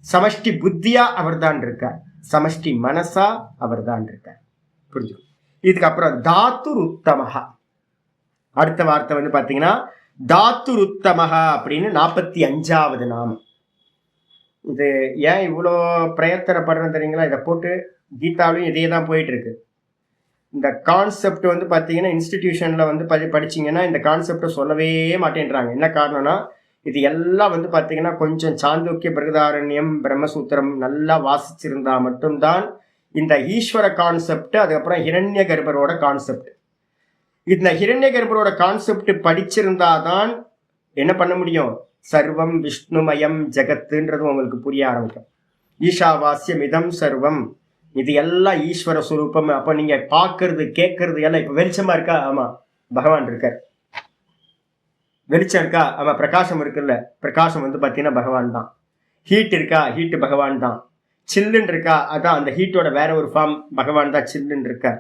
சமஷ்டி புத்தியா அவர் தான் இருக்கார், சமஷ்டி மனசா அவர் தான் இருக்கார். புரிஞ்சுக்கும். இதுக்கப்புறம் தாத்துருத்தமஹா, அடுத்த வார்த்தை வந்து பாத்தீங்கன்னா தாத்துருத்தமஹா அப்படின்னு 45வது நாமம். இது ஏன் இவ்வளோ பிரயத்தனப்படுறேன் தெரியுங்களா, இதை போட்டு கீதாவிலையும் இதே தான் போயிட்டு இருக்கு. இந்த கான்செப்ட் வந்து பார்த்தீங்கன்னா இன்ஸ்டிடியூஷன்ல வந்து படிச்சீங்கன்னா இந்த கான்செப்டை சொல்லவே மாட்டேன்றாங்க. என்ன காரணம்னா இது எல்லாம் வந்து பார்த்தீங்கன்னா கொஞ்சம் சாந்தோக்கிய பிரகதாரண்யம் பிரம்மசூத்திரம் நல்லா வாசிச்சிருந்தா மட்டும்தான் இந்த ஈஸ்வர கான்செப்ட், அதுக்கப்புறம் ஹிரண்ய கர்ப்பரோட கான்செப்ட், இந்த ஹிரண்ய கர்ப்பரோட கான்செப்ட் படிச்சிருந்தாதான் என்ன பண்ண முடியும், சர்வம் விஷ்ணுமயம் ஜெகத்துன்றது உங்களுக்கு புரிய ஆரம்பிக்கும். ஈஷாவாஸ்யம் இதம் சர்வம், இது எல்லாம் ஈஸ்வர சுரூபம். அப்ப நீங்க பாக்குறது கேட்கறது எல்லாம் இப்ப வெளிச்சமா இருக்கா, ஆமா பகவான் இருக்கார். வெளிச்சம் இருக்கா, ஆமா பிரகாசம் இருக்குல்ல, பிரகாசம் வந்து பாத்தீங்கன்னா பகவான் தான். ஹீட் இருக்கா, ஹீட் பகவான் தான். சில்லுன்னு இருக்கா, அதான் அந்த ஹீட்டோட வேற ஒரு ஃபார்ம் பகவான் தான் சில்லுன்னு இருக்கார்.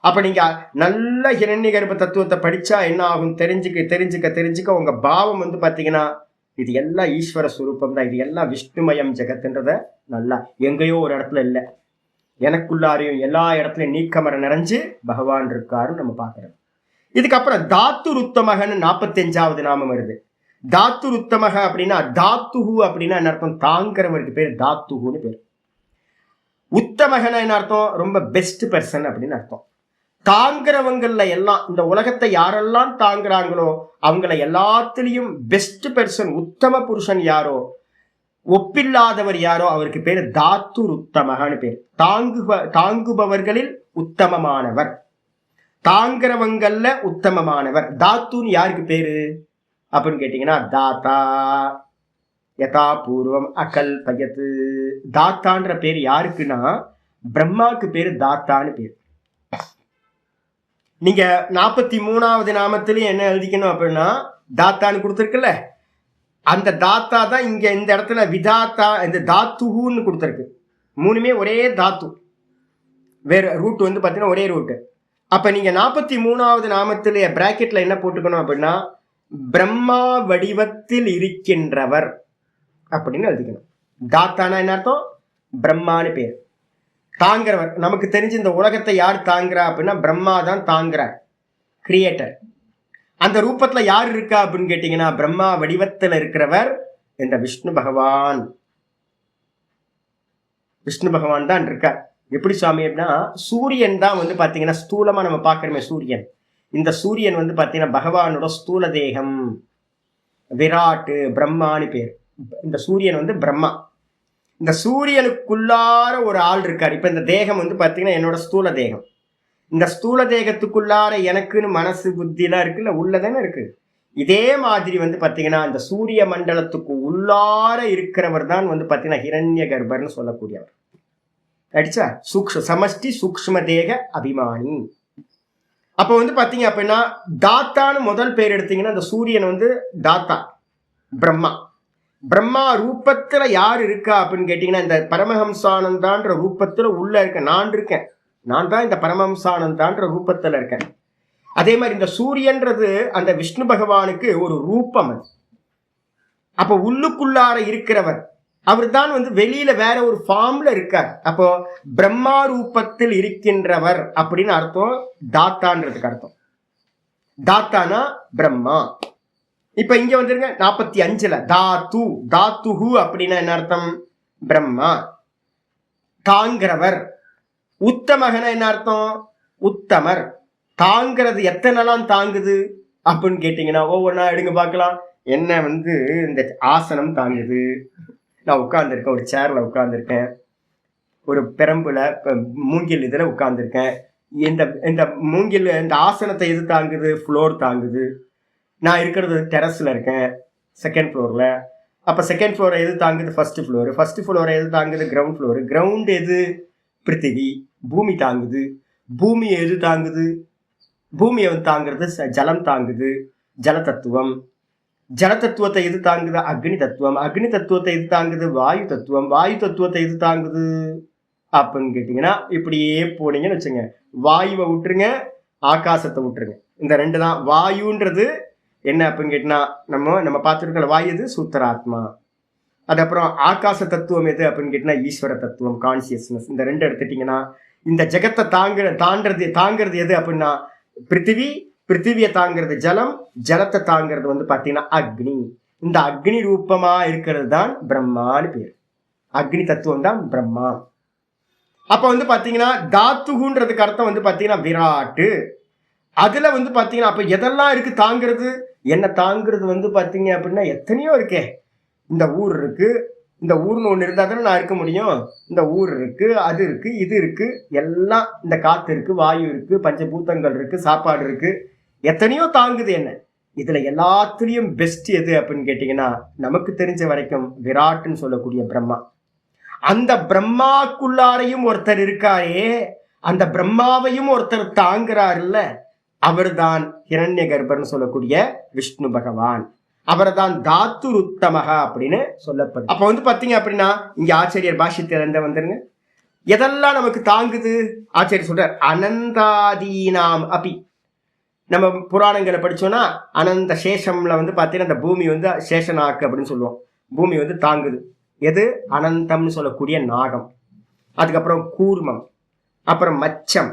அப்ப நீங்க நல்ல ஹிரண்ய கர்ப்ப தத்துவத்தை படிச்சா என்ன ஆகும், தெரிஞ்சுக்க உங்க பாவம் வந்து பாத்தீங்கன்னா இது எல்லாம் ஈஸ்வர சுரூபம் தான், இது எல்லாம் விஷ்ணுமயம் ஜெகத்துன்றத நல்லா எங்கேயோ ஒரு இடத்துல இல்லை, எனக்குள்ளாரையும் எல்லா இடத்துலயும் நீக்கமர நிறைஞ்சு பகவான் இருக்காருன்னு நம்ம பார்க்கிறோம். இதுக்கப்புறம் தாத்து ருத்தமகன்னு 45வது நாமம் வருது. தாத்து ருத்தமக அப்படின்னா தாத்துஹு அப்படின்னா என்ன அர்த்தம், தாங்கிறவருக்கு பேர் தாத்துஹுன்னு பேர். உத்தமகன என்ன அர்த்தம், ரொம்ப பெஸ்ட் பர்சன் அப்படின்னு அர்த்தம். தாங்கிறவங்கள்ல எல்லாம், இந்த உலகத்தை யாரெல்லாம் தாங்குறாங்களோ அவங்கள எல்லாத்துலயும் பெஸ்ட் பர்சன், உத்தம புருஷன் யாரோ, ஒப்பில்லாதவர் யாரோ அவருக்கு பேரு தாத்து உத்தமகன்னு பேர். தாங்குபவர்களில் உத்தமமானவர், தாங்கிறவங்கள்ல உத்தமமானவர். தாத்துன்னு யாருக்கு பேரு அப்படின்னு கேட்டீங்கன்னா தாத்தா யதா பூர்வம் அகல் பயத்து. தாத்தான்ற பேர் யாருக்குன்னா பிரம்மாவுக்கு பேரு தாத்தான்னு பேர். நீங்க 43வது நாமத்திலையும் என்ன எழுதிக்கணும் அப்படின்னா தாத்தான்னு கொடுத்துருக்குல்ல, அந்த தாத்தா தான் இங்க இந்த இடத்துல விதாத்தா, இந்த தாத்துன்னு கொடுத்துருக்கு. மூணுமே ஒரே தாத்து, வேற ரூட் வந்து பார்த்தீங்கன்னா ஒரே ரூட்டு. அப்ப நீங்க 43வது நாமத்திலேயே பிராக்கெட்ல என்ன போட்டுக்கணும் அப்படின்னா பிரம்மா வடிவத்தில் இருக்கின்றவர் அப்படின்னு எழுதிக்கணும். தாத்தானா என்ன அர்த்தம், பிரம்மான்னு பேர். தாங்கிறவர், நமக்கு தெரிஞ்சு இந்த உலகத்தை யார் தாங்குறா அப்படின்னா பிரம்மா தான் தாங்குறார், கிரியேட்டர். அந்த ரூபத்துல யார் இருக்கா அப்படின்னு கேட்டீங்கன்னா பிரம்மா வடிவத்தில் இருக்கிறவர் இந்த விஷ்ணு பகவான். விஷ்ணு பகவான் தான் இருக்கார். எப்படி சுவாமி அப்படின்னா சூரியன் தான் வந்து பாத்தீங்கன்னா ஸ்தூலமா நம்ம பாக்குறோமே சூரியன், இந்த சூரியன் வந்து பாத்தீங்கன்னா பகவானோட ஸ்தூல தேகம், விராட்டு பிரம்மான்னு பேர். இந்த சூரியன் வந்து பிரம்மா. இந்த சூரியனுக்குள்ளார ஒரு ஆள் இருக்கார். இப்ப இந்த தேகம் வந்து பாத்தீங்கன்னா என்னோட ஸ்தூல தேகம். இந்த ஸ்தூல தேகத்துக்குள்ளார எனக்குன்னு மனசு புத்தி எல்லாம் இருக்குல்ல, உள்ளதானே இருக்கு. இதே மாதிரி வந்து பாத்தீங்கன்னா இந்த சூரிய மண்டலத்துக்கு உள்ளார இருக்கிறவர் தான் வந்து பாத்தீங்கன்னா ஹிரண்ய கர்ப்பர்னு சொல்லக்கூடியவர். அடிச்சா சமஷ்டி சூக்ஷ்ம தேக அபிமானி. அப்ப வந்து பாத்தீங்க அப்படின்னா தாத்தான்னு முதல் பேர் எடுத்தீங்கன்னா இந்த சூரியன் வந்து தாத்தா பிரம்மா. பிரம்மா ரூபத்துல யார் இருக்கா அப்படின்னு கேட்டீங்கன்னா இந்த பரமஹம்சானந்தான்ற ரூபத்துல உள்ள இருக்க நான் இருக்கேன். நான் தான் இந்த பரமஹம்சானந்தான்ற ரூபத்துல இருக்கேன். அதே மாதிரி இந்த சூரியன்றது அந்த விஷ்ணு பகவானுக்கு ஒரு ரூபம். அது அப்ப உள்ளுக்குள்ளார இருக்கிறவர் அவர் தான் வந்து வெளியில வேற ஒரு ஃபார்ம்ல இருக்கார். அப்போ பிரம்மா ரூபத்தில் இருக்கின்றவர் அப்படின்னு அர்த்தம் தாத்தான்றதுக்கு அர்த்தம். தாத்தானா பிரம்மா. இப்ப இங்க வந்துருங்க 45ல தாத்து, தாத்துஹு அப்படின்னா என்ன அர்த்தம், பிரம்மா தாங்கிறவர். உத்தமகன என்ன அர்த்தம், உத்தமர். தாங்கிறது எத்தனைலாம் தாங்குது அப்படின்னு கேட்டீங்கன்னா ஒவ்வொன்றா எடுங்க பார்க்கலாம். என்ன வந்து இந்த ஆசனம் தாங்குது, நான் உட்கார்ந்துருக்கேன், ஒரு சேர்ல உட்கார்ந்துருக்கேன், ஒரு பெரம்புல மூங்கில் இதுல உட்கார்ந்துருக்கேன். இந்த மூங்கில் இந்த ஆசனத்தை எது தாங்குது, ஃப்ளோர் தாங்குது. நான் இருக்கிறது டெரஸ்ல இருக்கேன், செகண்ட் ஃப்ளோர்ல. அப்ப செகண்ட் ஃப்ளோரை எது தாங்குது, ஃபர்ஸ்ட் ஃப்ளோர். ஃபர்ஸ்ட் ஃப்ளோரை எது தாங்குது, கிரவுண்ட் ஃப்ளோர். கிரவுண்ட் எது, பிருத்திவி, பூமி தாங்குது. பூமி எது தாங்குது, பூமியை வந்து தாங்கிறது ஜலம் தாங்குது, ஜல தத்துவம். ஜல தத்துவத்தை எது தாங்குது, அக்னி தத்துவம். அக்னி தத்துவத்தை எது தாங்குது, வாயு தத்துவம். வாயு தத்துவத்தை எது தாங்குது அப்படின்னு கேட்டீங்கன்னா இப்படியே போனீங்கன்னு வச்சுங்க, வாயுவை விட்டுருங்க, ஆகாசத்தை விட்டுருங்க. இந்த ரெண்டு தான். வாயுன்றது என்ன அப்படின்னு கேட்டீங்கன்னா நம்ம பார்த்துருக்கல வாயு எது, சூத்திராத்மா. அதுக்கப்புறம் ஆகாச தத்துவம் எது அப்படின்னு கேட்டீங்கன்னா ஈஸ்வர தத்துவம், கான்சியஸ்னஸ். இந்த ரெண்டு எடுத்துட்டீங்கன்னா இந்த ஜெகத்தை தாங்கிறது எது அப்படின்னா பிருத்திவி, பிருத்திவியை தாங்கிறது ஜலம், ஜலத்தை தாங்கிறது வந்து பாத்தீங்கன்னா அக்னி. இந்த அக்னி ரூபமா இருக்கிறது தான் பிரம்மான்னு பேர். அக்னி தத்துவம் தான் பிரம்மா. அப்ப வந்து பாத்தீங்கன்னா தாத்துகுன்றதுக்கு அர்த்தம் வந்து பாத்தீங்கன்னா விராட்டு. அதுல வந்து பாத்தீங்கன்னா அப்ப எதெல்லாம் இருக்கு தாங்கிறது? என்ன தாங்கிறது வந்து பாத்தீங்க அப்படின்னா எத்தனையோ இருக்கே. இந்த ஊர் இருக்கு, இந்த ஊர்னு ஒண்ணு இருந்தா தானே நான் இருக்க முடியும். இந்த ஊர் இருக்கு, அது இருக்கு, இது இருக்கு, எல்லாம் இந்த காத்து இருக்கு, வாயு இருக்கு, பஞ்சபூதங்கள் இருக்கு, சாப்பாடு இருக்கு, எத்தனையோ தாங்குது என்ன. இதுல எல்லாத்துலயும் பெஸ்ட் எது அப்படின்னு கேட்டீங்கன்னா நமக்கு தெரிஞ்ச வரைக்கும் விராட்டுன்னு சொல்லக்கூடிய பிரம்மா. அந்த பிரம்மாக்குள்ளாரையும் ஒருத்தர் இருக்காரே, அந்த பிரம்மாவையும் ஒருத்தர் தாங்குறாருல்ல, அவர்தான் ஹிரண்ய கர்ப்பர்னு சொல்லக்கூடிய விஷ்ணு பகவான். அவர்தான் தாத்துருத்தமக அப்படின்னு சொல்லப்படுது. அப்ப வந்து பாத்தீங்க அப்படின்னா இங்க ஆச்சாரியர் பாஷ்யத்தில் இருந்து வந்துருங்க. எதெல்லாம் நமக்கு தாங்குது? ஆச்சாரியர் சொல்றார் அனந்தாதீனாம் அபி. நம்ம புராணங்களை படிச்சோம்னா அனந்த சேஷம்ல வந்து பாத்தீங்கன்னா இந்த பூமி வந்து சேஷநாக்கு அப்படின்னு சொல்லுவோம். பூமி வந்து தாங்குது. எது? அனந்தம்னு சொல்லக்கூடிய நாகம், அதுக்கப்புறம் கூர்மம், அப்புறம் மச்சம்.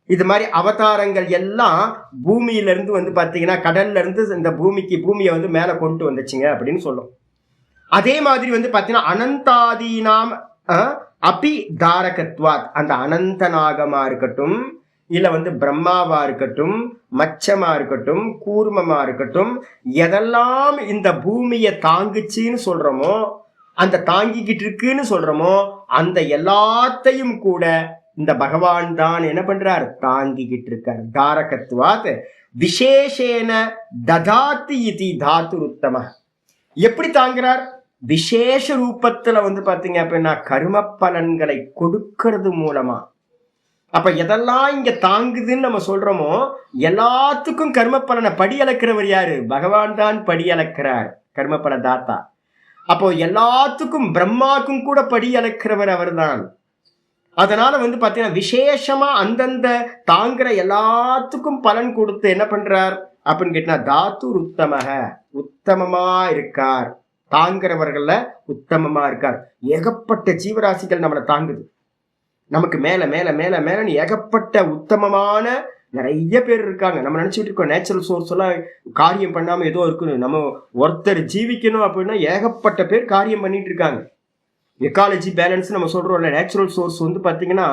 இது மாதிரி அவதாரங்கள் எல்லாம் பூமியில இருந்து வந்து பாத்தீங்கன்னா கடல்ல இருந்து இந்த பூமியை வந்து மேல கொண்டு வந்துச்சுங்க அப்படின்னு சொல்லும். அதே மாதிரி வந்து பாத்தீங்கன்னா அனந்தாதீனாம் அபி தாரகத்வாத். அந்த அனந்த நாகமா இருக்கட்டும், இல்ல வந்து பிரம்மாவா இருக்கட்டும், மச்சமா இருக்கட்டும், கூர்மமா இருக்கட்டும், எதெல்லாம் இந்த பூமியை தாங்குச்சின்னு சொல்றோமோ, அந்த தாங்கிக்கிட்டு இருக்குன்னு சொல்றோமோ, அந்த எல்லாத்தையும் கூட இந்த பகவான் தான் என்ன பண்றார்? தாங்கிக்கிட்டு இருக்கார். தாரகத்வாத் விசேஷேன ததாதி இதி தாத்துருத்தம. எப்படி தாங்குறார்? விசேஷ ரூபத்துல வந்து பாத்தீங்க அப்படின்னா கர்ம பலன்களை கொடுக்கறது மூலமா. அப்ப எதெல்லாம் இங்க தாங்குதுன்னு நம்ம சொல்றோமோ எல்லாத்துக்கும் கர்ம பலனை படி அளக்கிறவர் யாரு? பகவான் தான் படி அளக்கிறார், கர்ம பல தாத்தா. அப்போ எல்லாத்துக்கும் பிரம்மாக்கும் கூட படி அளக்கிறவர் அவர் தான். அதனால வந்து பாத்தீங்கன்னா விசேஷமா அந்தந்த தாங்குற எல்லாத்துக்கும் பலன் கொடுத்து என்ன பண்றார் அப்படின்னு கேட்டா தாத்துருத்தமக, உத்தமமா இருக்கார். தாங்குறவர்கள்ல உத்தமமா இருக்கார். ஏகப்பட்ட ஜீவராசிகள் நம்மளை தாங்குது. நமக்கு மேல மேல மேல மேல ஏகப்பட்ட உத்தமமான நிறைய பேர் இருக்காங்க. நம்ம நினைச்சிட்டு இருக்கோம் நேச்சுரல் சோர்ஸ் எல்லாம் காரியம் பண்ணாம ஏதோ இருக்கணும், நம்ம ஒருத்தர் ஜீவிக்கணும் அப்படின்னா ஏகப்பட்ட பேர் காரியம் பண்ணிட்டு இருக்காங்க. எக்காலஜி பேலன்ஸ் நம்ம சொல்றோம்ல, நேச்சுரல் சோர்ஸ் வந்து பாத்தீங்கன்னா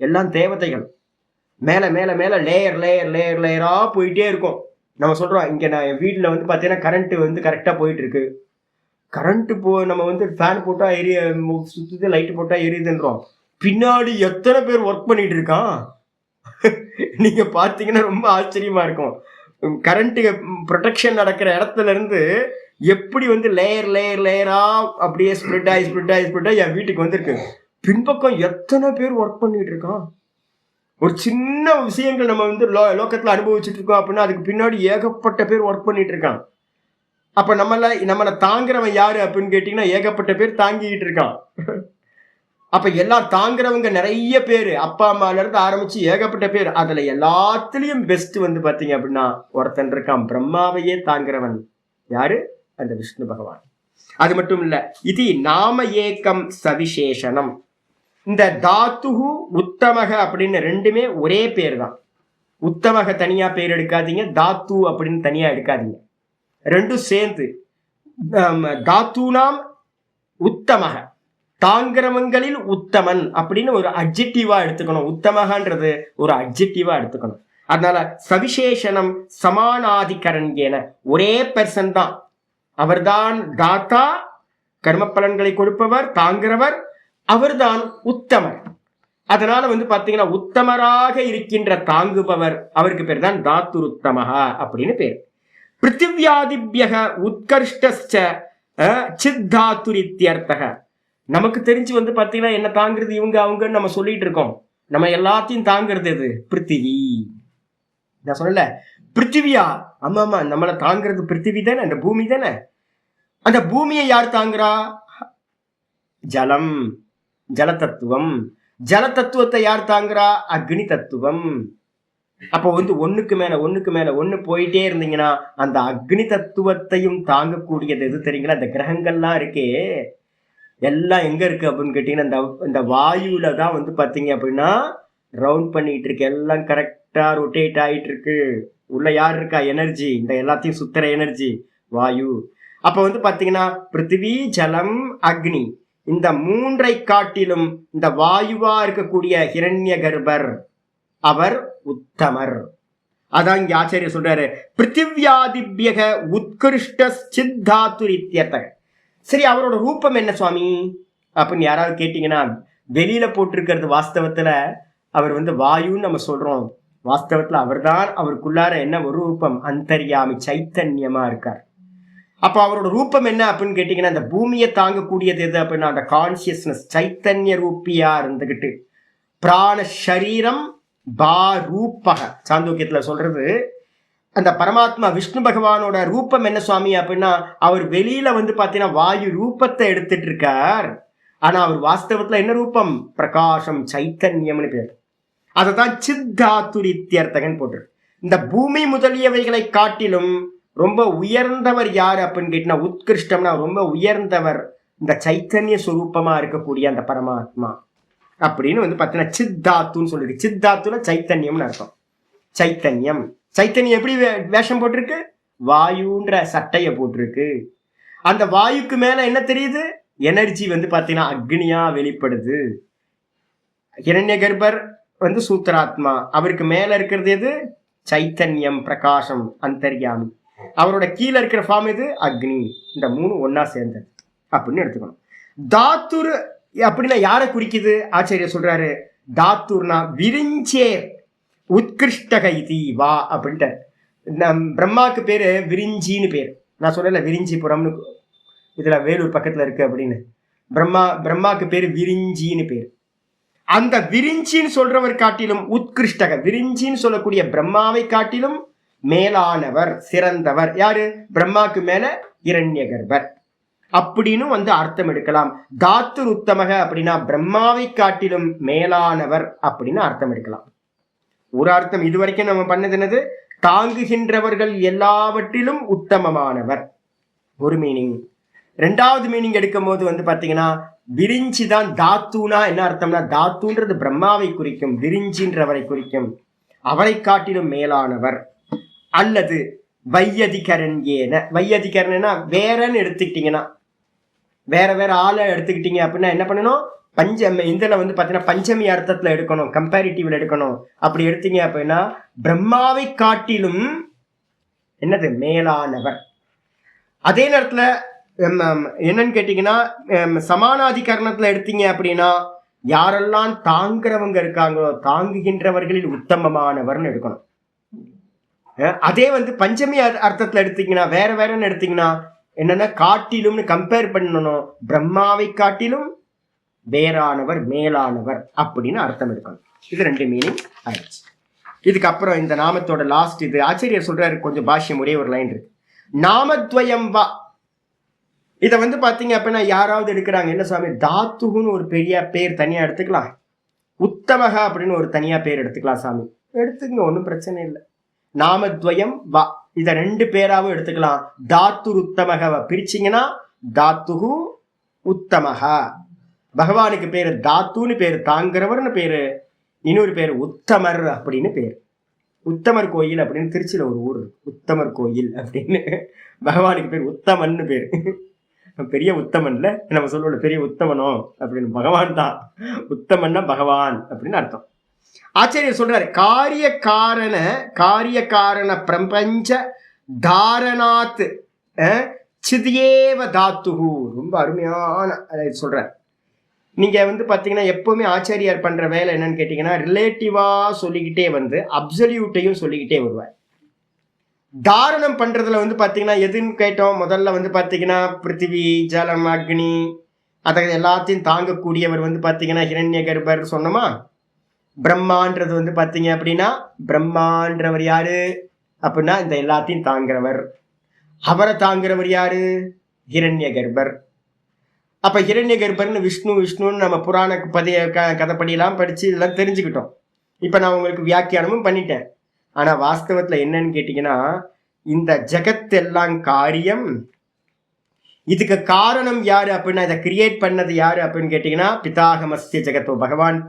எல்லாம் தேவதைகள். மேல மேல மேல லேயர் லேயர் லேயர் லேயரா போயிட்டே இருக்கும். நம்ம சொல்றோம் இங்க நான் என் வீட்டுல வந்து பாத்தீங்கன்னா கரண்ட் வந்து கரெக்டா போயிட்டு இருக்கு. கரண்ட் நம்ம வந்து ஃபேன் போட்டா எரிய சுத்துது, லைட் போட்டா எரியுதுன்றோம். பின்னாடி எத்தனை பேர் ஒர்க் பண்ணிட்டு இருக்கான் நீங்க பாத்தீங்கன்னா ரொம்ப ஆச்சரியமா இருக்கும். கரண்ட் ப்ரொடெக்ஷன் நடக்கிற இடத்துல இருந்து எப்படி வந்து லேயர் லேயர் லேயரா அப்படியே ஸ்ப்ரெட் ஆகி என் வீட்டுக்கு வந்திருக்கு. பின்பக்கம் எத்தனை பேர் ஒர்க் பண்ணிட்டு இருக்கான். ஒரு சின்ன விஷயங்கள் நம்ம வந்து லோக்கத்துல அனுபவிச்சுட்டு இருக்கோம் அப்படின்னா அதுக்கு பின்னாடி ஏகப்பட்ட பேர் ஒர்க் பண்ணிட்டு இருக்கான். அப்ப நம்மளை தாங்குறவன் யாரு அப்படின்னு கேட்டீங்கன்னா ஏகப்பட்ட பேர் தாங்கிட்டு இருக்கான். அப்ப எல்லாம் தாங்குறவங்க நிறைய பேரு, அப்பா அம்மால இருந்து ஆரம்பிச்சு ஏகப்பட்ட பேர். அதுல எல்லாத்துலயும் பெஸ்ட் வந்து பாத்தீங்க அப்படின்னா ஒருத்தன் இருக்கான், பிரம்மாவையே தாங்குறவன். யாரு? அந்த விஷ்ணு பகவான். அது மட்டும் இல்ல, இது நாம ஏக்கம் சவிசேஷனம். இந்த தாத்துகு உத்தமக அப்படின்னு ரெண்டுமே ஒரே பேர் தான். உத்தமக தனியா பேர் எடுக்காதீங்க, தாத்து அப்படின்னு தனியா எடுக்காதீங்க, ரெண்டும் சேர்ந்து. தாத்துனாம் உத்தமக, தாங்கிரவங்களில் உத்தமன் அப்படின்னு ஒரு அட்ஜெக்டிவா எடுத்துக்கணும். உத்தமகன்றது ஒரு அட்ஜெக்டிவா எடுத்துக்கணும். அதனால சவிசேஷனம் சமானாதிகரண்யேன, ஒரே பெர்சன் தான். அவர்தான் தாத்தா, கர்ம பலன்களை கொடுப்பவர், தாங்கிறவர், அவர்தான் உத்தமர். அதனால வந்து பாத்தீங்கன்னா உத்தமராக இருக்கின்ற தாங்குபவர், அவருக்கு பேர் தான் தாத்துருத்தமஹா அப்படின்னு பேர். பிருத்திவியாதிபியக உத்கர்ஷ்டஸ்ச சித்தாத்துரித்யர்த்தக. நமக்கு தெரிஞ்சு வந்து பாத்தீங்கன்னா என்ன தாங்கிறது இவங்க அவங்கன்னு நம்ம சொல்லிட்டு இருக்கோம். நம்ம எல்லாத்தையும் தாங்கிறது எது? பிருத்திவி. நான் சொல்லல பிருத்திவியா? ஆமா ஆமா, நம்மளை தாங்கிறது பிருத்திவி தானே, அந்த பூமி தானே. அந்த பூமியை யார் தாங்குறா? ஜலம், ஜல தத்துவம். ஜல தத்துவத்தை யார் தாங்குறா? அக்னி தத்துவம். அப்போ வந்து ஒண்ணுக்கு மேல ஒண்ணு போயிட்டே இருந்தீங்கன்னா அந்த அக்னி தத்துவத்தையும் தாங்கக்கூடியது எது தெரியுங்களா? அந்த கிரகங்கள்லாம் இருக்கே, எல்லாம் எங்க இருக்கு அப்படின்னு கேட்டீங்கன்னா இந்த வாயுல தான் வந்து பாத்தீங்க அப்படின்னா ரவுண்ட் பண்ணிட்டு இருக்கு. எல்லாம் கரெக்டா ரொட்டேட் ஆயிட்டு இருக்கு. உள்ள யார் இருக்கா? எனர்ஜி. இந்த எல்லாத்தையும் சுத்துற எனர்ஜி வாயு. அப்ப வந்து பாத்தீங்கன்னா பிருத்திவி, ஜலம், அக்னி, இந்த மூன்றை காட்டிலும் இந்த வாயுவா இருக்கக்கூடிய ஹிரண்ய கர்ப்பர் அவர் உத்தமர். அதான் இங்க ஆச்சாரியர் சொல்றாரு, பிருத்திவியாதிபியக உத்கிருஷ்ட சித்தாத்துரித்யர்த்தக. சரி, அவரோட ரூபம் என்ன சுவாமி அப்படின்னு யாராவது கேட்டீங்கன்னா, வெளியில போட்டிருக்கிறது வாஸ்தவத்துல அவர் வாயுன்னு நம்ம சொல்றோம். வாஸ்தவத்துல அவர்தான், அவருக்குள்ளார என்ன ஒரு ரூபம், அந்தர்யாமி சைத்தன்யமா இருக்கார். அப்ப அவரோட ரூபம் என்ன அப்படின்னு கேட்டீங்கன்னா, அந்த பூமியை தாங்கக்கூடியது எது அப்படின்னா அந்த கான்சியஸ்னஸ், சைத்தன்ய ரூபியா இருந்துகிட்டு பிராண சரீரம் பா ரூபக. சாந்தோக்கியத்துல சொல்றது அந்த பரமாத்மா விஷ்ணு பகவானோட ரூபம் என்ன சுவாமி அப்படின்னா, அவர் வெளியில பாத்தீங்கன்னா வாயு ரூபத்தை எடுத்துட்டு இருக்கார். ஆனா அவர் வாஸ்தவத்துல என்ன ரூபம், பிரகாசம், சைத்தன்யம்னு பேர். அததான் சித்தாத்துரித்யர்த்தகன் போட்டு. இந்த பூமி முதலியவைகளை காட்டிலும் ரொம்ப உயர்ந்தவர் யாரு அப்படின்னு கேட்டீங்கன்னா, உத்கிருஷ்டம்னா ரொம்ப உயர்ந்தவர் இந்த சைத்தன்ய சுரூபமா இருக்கக்கூடிய அந்த பரமாத்மா அப்படின்னு பாத்தீங்கன்னா சித்தாத்துன்னு சொல்லிருக்கு. சித்தாத்துல சைத்தன்யம்னு அர்த்தம். சைத்தன்யம், சைத்தன்யம் எப்படி வேஷம் போட்டிருக்கு, வாயுன்ற சட்டைய போட்டிருக்கு. அந்த வாயுக்கு மேல என்ன தெரியுது, எனர்ஜி பாத்தீங்கன்னா அக்னியா வெளிப்படுது. ஹிரண்ய கர்ப்பர் சூத்திராத்மா, அவருக்கு மேல இருக்கிறது எது, சைத்தன்யம், பிரகாசம், அந்தர்யாமி. அவரோட கீழே இருக்கிற ஃபார்ம் எது, அக்னி. இந்த மூணு ஒன்னா சேர்ந்தது அப்படின்னு எடுத்துக்கணும். தாத்துர் அப்படின்னா யாரை குறிக்குது, ஆச்சாரியர் சொல்றாரு, தாத்துர்னா விரிஞ்சேர் உத்கிருஷ்டக இதி வா அப்படின்ட்டு. பிரம்மாவுக்கு பேரு விரிஞ்சின்னு பேர். நான் சொல்லல விரிஞ்சிபுரம்னு, இதுல வேலூர் பக்கத்துல இருக்கு அப்படின்னு. பிரம்மாவுக்கு பேரு விரிஞ்சின்னு பேர். அந்த விரிஞ்சின்னு சொல்றவர் காட்டிலும் உத்கிருஷ்டக, விரிஞ்சின்னு சொல்லக்கூடிய பிரம்மாவை காட்டிலும் மேலானவர், சிறந்தவர் யாரு, பிரம்மாக்கு மேல ஹிரண்ய கர்ப்பர் அப்படின்னு அர்த்தம் எடுக்கலாம். தாத்துர் உத்தமக அப்படின்னா பிரம்மாவை காட்டிலும் மேலானவர் அப்படின்னு அர்த்தம் எடுக்கலாம். ஒரு அர்த்தம் இதுவரைக்கும் நம்ம பண்ணது என்னது, தாங்குகின்றவர்கள் எல்லாவற்றிலும் உத்தமமானவர், ஒரு மீனிங். ரெண்டாவது மீனிங் எடுக்கும் போது பாத்தீங்கன்னா விரிஞ்சி தான் தாத்துனா என்ன அர்த்தம்னா, தாத்துன்றது பிரம்மாவை குறிக்கும், விரிஞ்சின்றவரை குறிக்கும், அவரை காட்டிலும் மேலானவர். அல்லது வையதிகரன் ஏன, வையதிகரன்னா வேறன்னு எடுத்துக்கிட்டீங்கன்னா, வேற வேற ஆளை எடுத்துக்கிட்டீங்க அப்படின்னா என்ன பண்ணணும், இதுல பாத்தீங்கன்னா பஞ்சமி அர்த்தத்துல எடுக்கணும், கம்பேரிட்டிவ்ல எடுக்கணும். அப்படி எடுத்தீங்க அப்படின்னா பிரம்மாவை காட்டிலும் என்னது, மேலானவர். அதே நேரத்துல என்னன்னு கேட்டீங்கன்னா சமானாதிகரணத்துல எடுத்தீங்க அப்படின்னா யாரெல்லாம் தாங்குறவங்க இருக்காங்களோ தாங்குகின்றவர்களில் உத்தமமானவர்னு எடுக்கணும். அதே பஞ்சமி அர்த்தத்துல எடுத்தீங்கன்னா வேற வேறன்னு எடுத்தீங்கன்னா என்னன்னா காட்டிலும்னு கம்பேர் பண்ணணும், பிரம்மாவை காட்டிலும் வேறானவர், மேலானவர் அப்படின்னு அர்த்தம் எடுக்கணும். இது ரெண்டு மீனிங் ஆயிடுச்சு. இதுக்கப்புறம் இந்த நாமத்தோட லாஸ்ட் இது ஆச்சரியர் சொல்றாரு, கொஞ்சம் பாஷ்யம் ஒரே ஒரு லைன் இருக்கு. நாமத்வயம் வா, இதை பாத்தீங்க அப்படின்னா யாராவது எடுக்கிறாங்க, என்ன சுவாமி தாத்துகுன்னு ஒரு பெரிய பேர் தனியா எடுத்துக்கலாம், உத்தமக அப்படின்னு ஒரு தனியா பேர் எடுத்துக்கலாம் சாமி, எடுத்துக்கங்க, ஒன்றும் பிரச்சனை இல்லை. நாமத்வயம் வா, இத ரெண்டு பேராவும் எடுத்துக்கலாம். தாத்துர் உத்தமக பிரிச்சிங்கன்னா தாத்துகு உத்தமக. பகவானுக்கு பேரு தாத்துன்னு பேரு, தாங்கிறவர்னு பேரு, இன்னொரு பேரு உத்தமர் அப்படின்னு பேரு. உத்தமர் கோயில் அப்படின்னு திருச்சியில ஒரு ஊர், உத்தமர் கோயில் அப்படின்னு. பகவானுக்கு பேர் உத்தமன்னு பேரு. பெரிய உத்தமன்ல நம்ம சொல்லுவோம் பெரிய உத்தமனோ அப்படின்னு, பகவான் தான் உத்தமன்னா பகவான் அப்படின்னு அர்த்தம். ஆச்சாரியர் சொல்றாரு, காரிய காரண பிரபஞ்ச தாரணாத் சிதியேவ தாத்துகு. ரொம்ப அருமையான சொல்றார். நீங்க பாத்தீங்கன்னா எப்பவுமே ஆச்சாரியார் பண்ற வேலை என்னன்னு கேட்டீங்கன்னா ரிலேட்டிவா சொல்லிக்கிட்டே அப்சல்யூட்டையும் சொல்லிக்கிட்டே வருவார். தாரணம் பண்றதுல பாத்தீங்கன்னா எதுன்னு கேட்டோம், முதல்ல பாத்தீங்கன்னா பிருத்திவி, ஜலம், அக்னி, அதை எல்லாத்தையும் தாங்கக்கூடியவர் பாத்தீங்கன்னா ஹிரண்ய கர்ப்பர் சொன்னோமா. பிரம்மான்றது பாத்தீங்க அப்படின்னா பிரம்மான்றவர் யாரு அப்படின்னா இந்த எல்லாத்தையும் தாங்கிறவர். அவரை தாங்கிறவர் யாரு, ஹிரண்ய கர்ப்பர். அப்ப ஹிரண்ய கர்ப்பர்னு விஷ்ணுன்னு நம்ம புராண கதைப்படியெல்லாம் படிச்சு இதெல்லாம் தெரிஞ்சுக்கிட்டோம். இப்ப நான் உங்களுக்கு வியாக்கியானமும் பண்ணிட்டேன். ஆனா வாஸ்தவத்துல என்னன்னு கேட்டீங்கன்னா இந்த ஜெகத்தெல்லாம் காரியம், இதுக்கு காரணம் யாரு அப்படின்னா இதை கிரியேட் பண்ணது யாரு அப்படின்னு கேட்டீங்கன்னா பிதாகமஸ்ய ஜெகத்தோ, பகவான்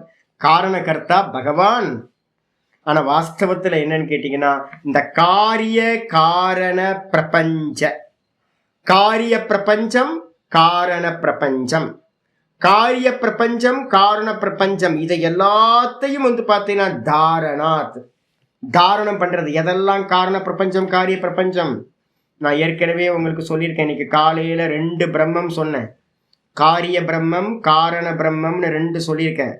காரணகர்த்தா பகவான். ஆனா வாஸ்தவத்துல என்னன்னு கேட்டீங்கன்னா இந்த காரிய காரண பிரபஞ்ச, காரிய பிரபஞ்சம், காரண பிரபஞ்சம், காரிய பிரபஞ்சம், காரண பிரபஞ்சம், இதை எல்லாத்தையும் வந்து பார்த்தீங்கன்னா தாரணாத், தாரணம் பண்றது. எதெல்லாம் காரண பிரபஞ்சம், காரிய பிரபஞ்சம்? நான் ஏற்கனவே உங்களுக்கு சொல்லியிருக்கேன். இன்னைக்கு காலையில 2 பிரம்மம் சொன்னேன். காரிய பிரம்மம், காரண பிரம்மம்னு 2 சொல்லியிருக்கேன்.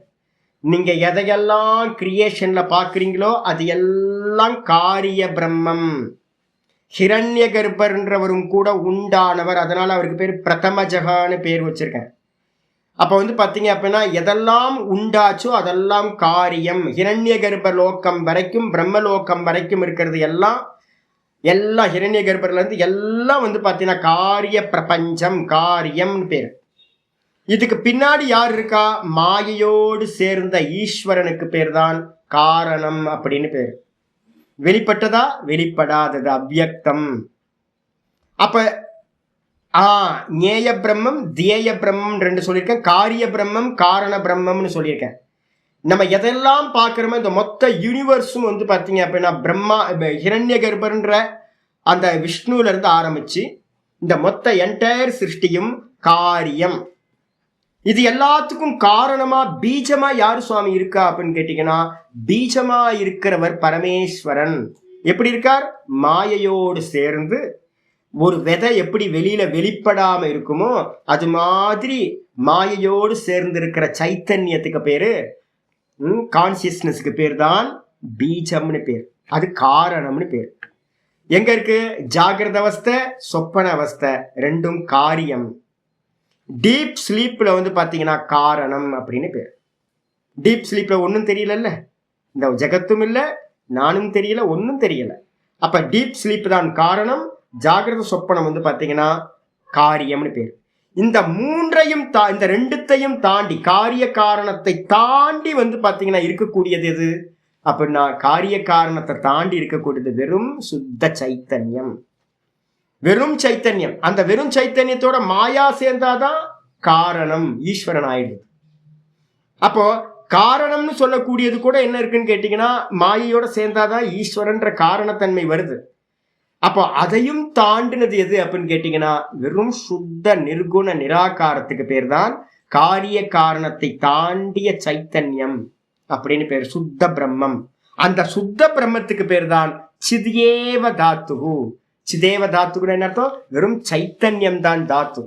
நீங்க எதையெல்லாம் கிரியேஷன்ல பாக்குறீங்களோ அது எல்லாம் காரிய பிரம்மம். ஹிரண்ய கர்ப்பர்ன்றவரும் கூட உண்டானவர், அதனால அவருக்கு பேர் பிரதம ஜகான்னு பேர் வச்சிருக்கேன். அப்ப வந்து பாத்தீங்க அப்படின்னா எதெல்லாம் உண்டாச்சோ அதெல்லாம் காரியம். ஹிரண்ய கர்ப்ப லோகம் வரைக்கும், பிரம்மலோகம் வரைக்கும் இருக்கிறது எல்லாம் ஹிரண்ய கர்ப்பர்ல இருந்து எல்லாம் வந்து பாத்தீங்கன்னா காரிய பிரபஞ்சம், காரியம்னு பேர். இதுக்கு பின்னாடி யார் இருக்கா? மாயையோடு சேர்ந்த ஈஸ்வரனுக்கு பேர் தான் காரணம் அப்படின்னு பேர். வெளிப்பட்டதா, வெளிப்படாதது, அவ்யக்தம். அப்ப ஞேய பிரம்மம், தியேய பிரம்மம் 2 சொல்லியிருக்கேன். காரிய பிரம்மம், காரண பிரம்மம்னு சொல்லியிருக்கேன். நம்ம எதெல்லாம் பார்க்கிறோமோ இந்த மொத்த யூனிவர்ஸும் வந்து பார்த்தீங்க அப்படின்னா பிரம்மா, ஹிரண்ய கர்ப்பர்ன்ற அந்த விஷ்ணுல இருந்து ஆரம்பிச்சு இந்த மொத்த என்டையர் சிருஷ்டியும் காரியம். இது எல்லாத்துக்கும் காரணமா பீஜமா யாரு சுவாமி இருக்கா அப்படின்னு கேட்டீங்கன்னா, பீஜமா இருக்கிறவர் பரமேஸ்வரன். எப்படி இருக்கார்? மாயையோடு சேர்ந்து ஒரு விதை எப்படி வெளியில வெளிப்படாம இருக்குமோ அது மாதிரி மாயையோடு சேர்ந்து இருக்கிற சைத்தன்யத்துக்கு பேரு, கான்சியஸ்னஸ்க்கு பேர் தான் பீஜம்னு பேர். அது காரணம்னு பேர். எங்க இருக்கு? ஜாகிரத அவஸ்தை, சொப்பன அவஸ்தை, 2ம் காரியம். டீப் ஸ்லீப்ல வந்து பாத்தீங்கன்னா காரணம் அப்படின்னு பேர். டீப் ஸ்லீப்ல ஒன்னும் தெரியல, இந்த ஜகத்தும் இல்ல, நானும் தெரியல, ஒன்னும் தெரியல. அப்ப டீப் ஸ்லீப் தான் காரணம். ஜாகிரத சொப்பனம் வந்து பாத்தீங்கன்னா காரியம்னு பேர். இந்த 3ஐயும் இந்த 2த்தையும் தாண்டி, காரிய காரணத்தை தாண்டி வந்து பாத்தீங்கன்னா இருக்கக்கூடியது எது அப்படின்னா, காரிய காரணத்தை தாண்டி இருக்கக்கூடியது வெறும் சுத்த சைத்தன்யம். வெறும் சைத்தன்யம். அந்த வெறும் சைத்தன்யத்தோட மாயா சேர்ந்தாதான் காரணம், ஈஸ்வரன் ஆயிடுது. அப்போ காரணம்னு சொல்லக்கூடியது கூட என்ன இருக்குன்னு கேட்டீங்கன்னா, மாயையோட சேர்ந்தாதான் ஈஸ்வரன்ற காரணத்தன்மை வருது. அப்போ அதையும் தாண்டினது எது அப்படின்னு கேட்டீங்கன்னா, வெறும் சுத்த நிர்குண நிராகாரத்துக்கு பேர் தான் காரிய காரணத்தை தாண்டிய சைத்தன்யம் அப்படின்னு பேர், சுத்த பிரம்மம். அந்த சுத்த பிரம்மத்துக்கு பேர் தான் சிதேவ தாத்து. சிதேவ தாத்துக்கு என்ன அர்த்தம்? வெறும் சைத்தன்யம் தான் தாத்து.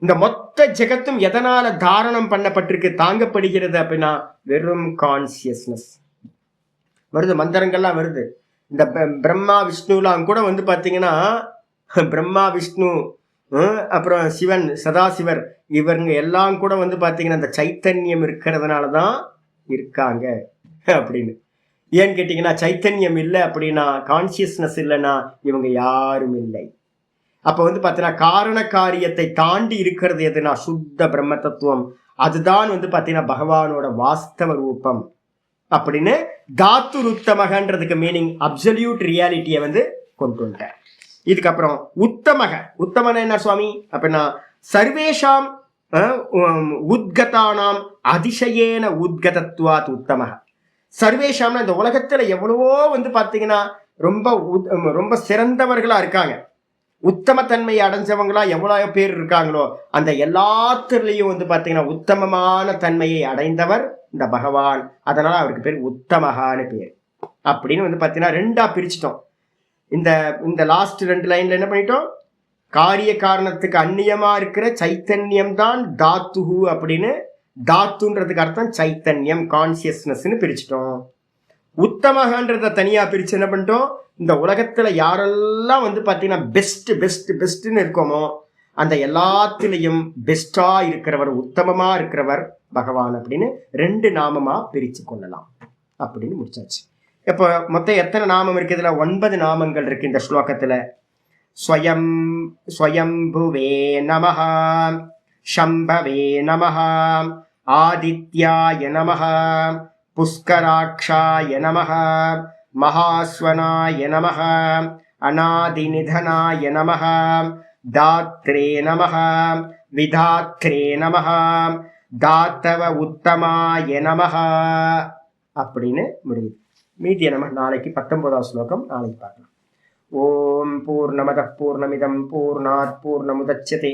இந்த மொத்த ஜெகத்தும் எதனால தாரணம் பண்ணப்பட்டிருக்கு, தாங்கப்படுகிறது அப்படின்னா வெறும் கான்சியஸ்னஸ். வருது, மந்திரங்கள்லாம் வருது. இந்த பிரம்மா விஷ்ணுலாம் கூட வந்து பாத்தீங்கன்னா, பிரம்மா விஷ்ணு அப்புறம் சிவன் சதாசிவர் இவங்க எல்லாம் கூட வந்து பாத்தீங்கன்னா இந்த சைத்தன்யம் இருக்கிறதுனாலதான் இருக்காங்க அப்படின்னு. ஏன்னு கேட்டீங்கன்னா, சைத்தன்யம் இல்லை அப்படின்னா, கான்சியஸ்னஸ் இல்லைன்னா இவங்க யாரும் இல்லை. அப்ப வந்து பாத்தீங்கன்னா காரண காரியத்தை தாண்டி இருக்கிறது எதுனா சுத்த பிரம்ம தத்துவம். அதுதான் வந்து பாத்தீங்கன்னா பகவானோட வாஸ்தவ ரூபம் அப்படின்னு தாத்து உத்தமகன்றதுக்கு மீனிங் அப்சல்யூட் ரியாலிட்டியை வந்து கொண்டு வந்துட்டார். இதுக்கப்புறம் உத்தமக, உத்தமன என்ன சுவாமி அப்படின்னா, சர்வேஷாம் உத்கதானாம் அதிசயேன உத்கதத்வாத் உத்தமக. சர்வேஷாம்னா இந்த உலகத்துல எவ்வளவோ வந்து பாத்தீங்கன்னா ரொம்ப சிறந்தவர்களா இருக்காங்க, உத்தமத்தன்மை அடைஞ்சவங்களா எவ்வளவு பேர் இருக்காங்களோ அந்த எல்லாத்துலயும் வந்து பாத்தீங்கன்னா உத்தமமான தன்மையை அடைந்தவர் இந்த பகவான். அதனால அவருக்கு பேர் உத்தமகான்னு பேர். அப்படின்னு வந்து பாத்தீங்கன்னா 2ஆ பிரிச்சுட்டோம். இந்த லாஸ்ட் 2 லைன்ல என்ன பண்ணிட்டோம்? காரிய காரணத்துக்கு அந்நியமா இருக்கிற சைத்தன்யம் தான் தாத்துஹு அப்படின்னு, தாத்துன்றதுக்கு அர்த்தம் சைத்தன்யம், கான்சியஸ்னஸ்ன்னு பிரிச்சுட்டோம். உத்தமகன்றத தனியா பிரிச்சு என்ன பண்ணிட்டோம்? இந்த உலகத்துல யாரெல்லாம் வந்து பாத்தீங்கன்னா பெஸ்ட் பெஸ்ட் பெஸ்ட்னு இருக்கோமோ அந்த எல்லாத்திலையும் பெஸ்டா இருக்கிறவர், உத்தமமா இருக்கிறவர் பகவான் அப்படின்னு 2 நாமமா பிரிச்சு கொள்ளலாம் அப்படின்னு முடிச்சாச்சு. இப்போ மொத்தம் எத்தனை நாமம் இருக்கு? இதுல 9 நாமங்கள் இருக்கு இந்த ஸ்லோகத்துல. ஸ்வயம்புவே நமஹ, சம்பவே நமஹ, ஆதித்யாய நமஹ, புஷ்கராட்சாய நமஹ, மகாஸ்வனாய நமஹ, அநாதிநிதனாய நமஹ, தாத்ரே நமஹ, விதாத்ரே நமஹ, தாத்தவ உத்தமாய நமஹ அப்படின்னு முடியுது. மீதிய நம்ம நாளைக்கு 19ஆவது ஸ்லோகம் நாளைக்கு பார்க்கலாம். ஓம் பூர்ணமதః பூர்ணமிதம் பூர்ணாத் பூர்ணமுதச்யதே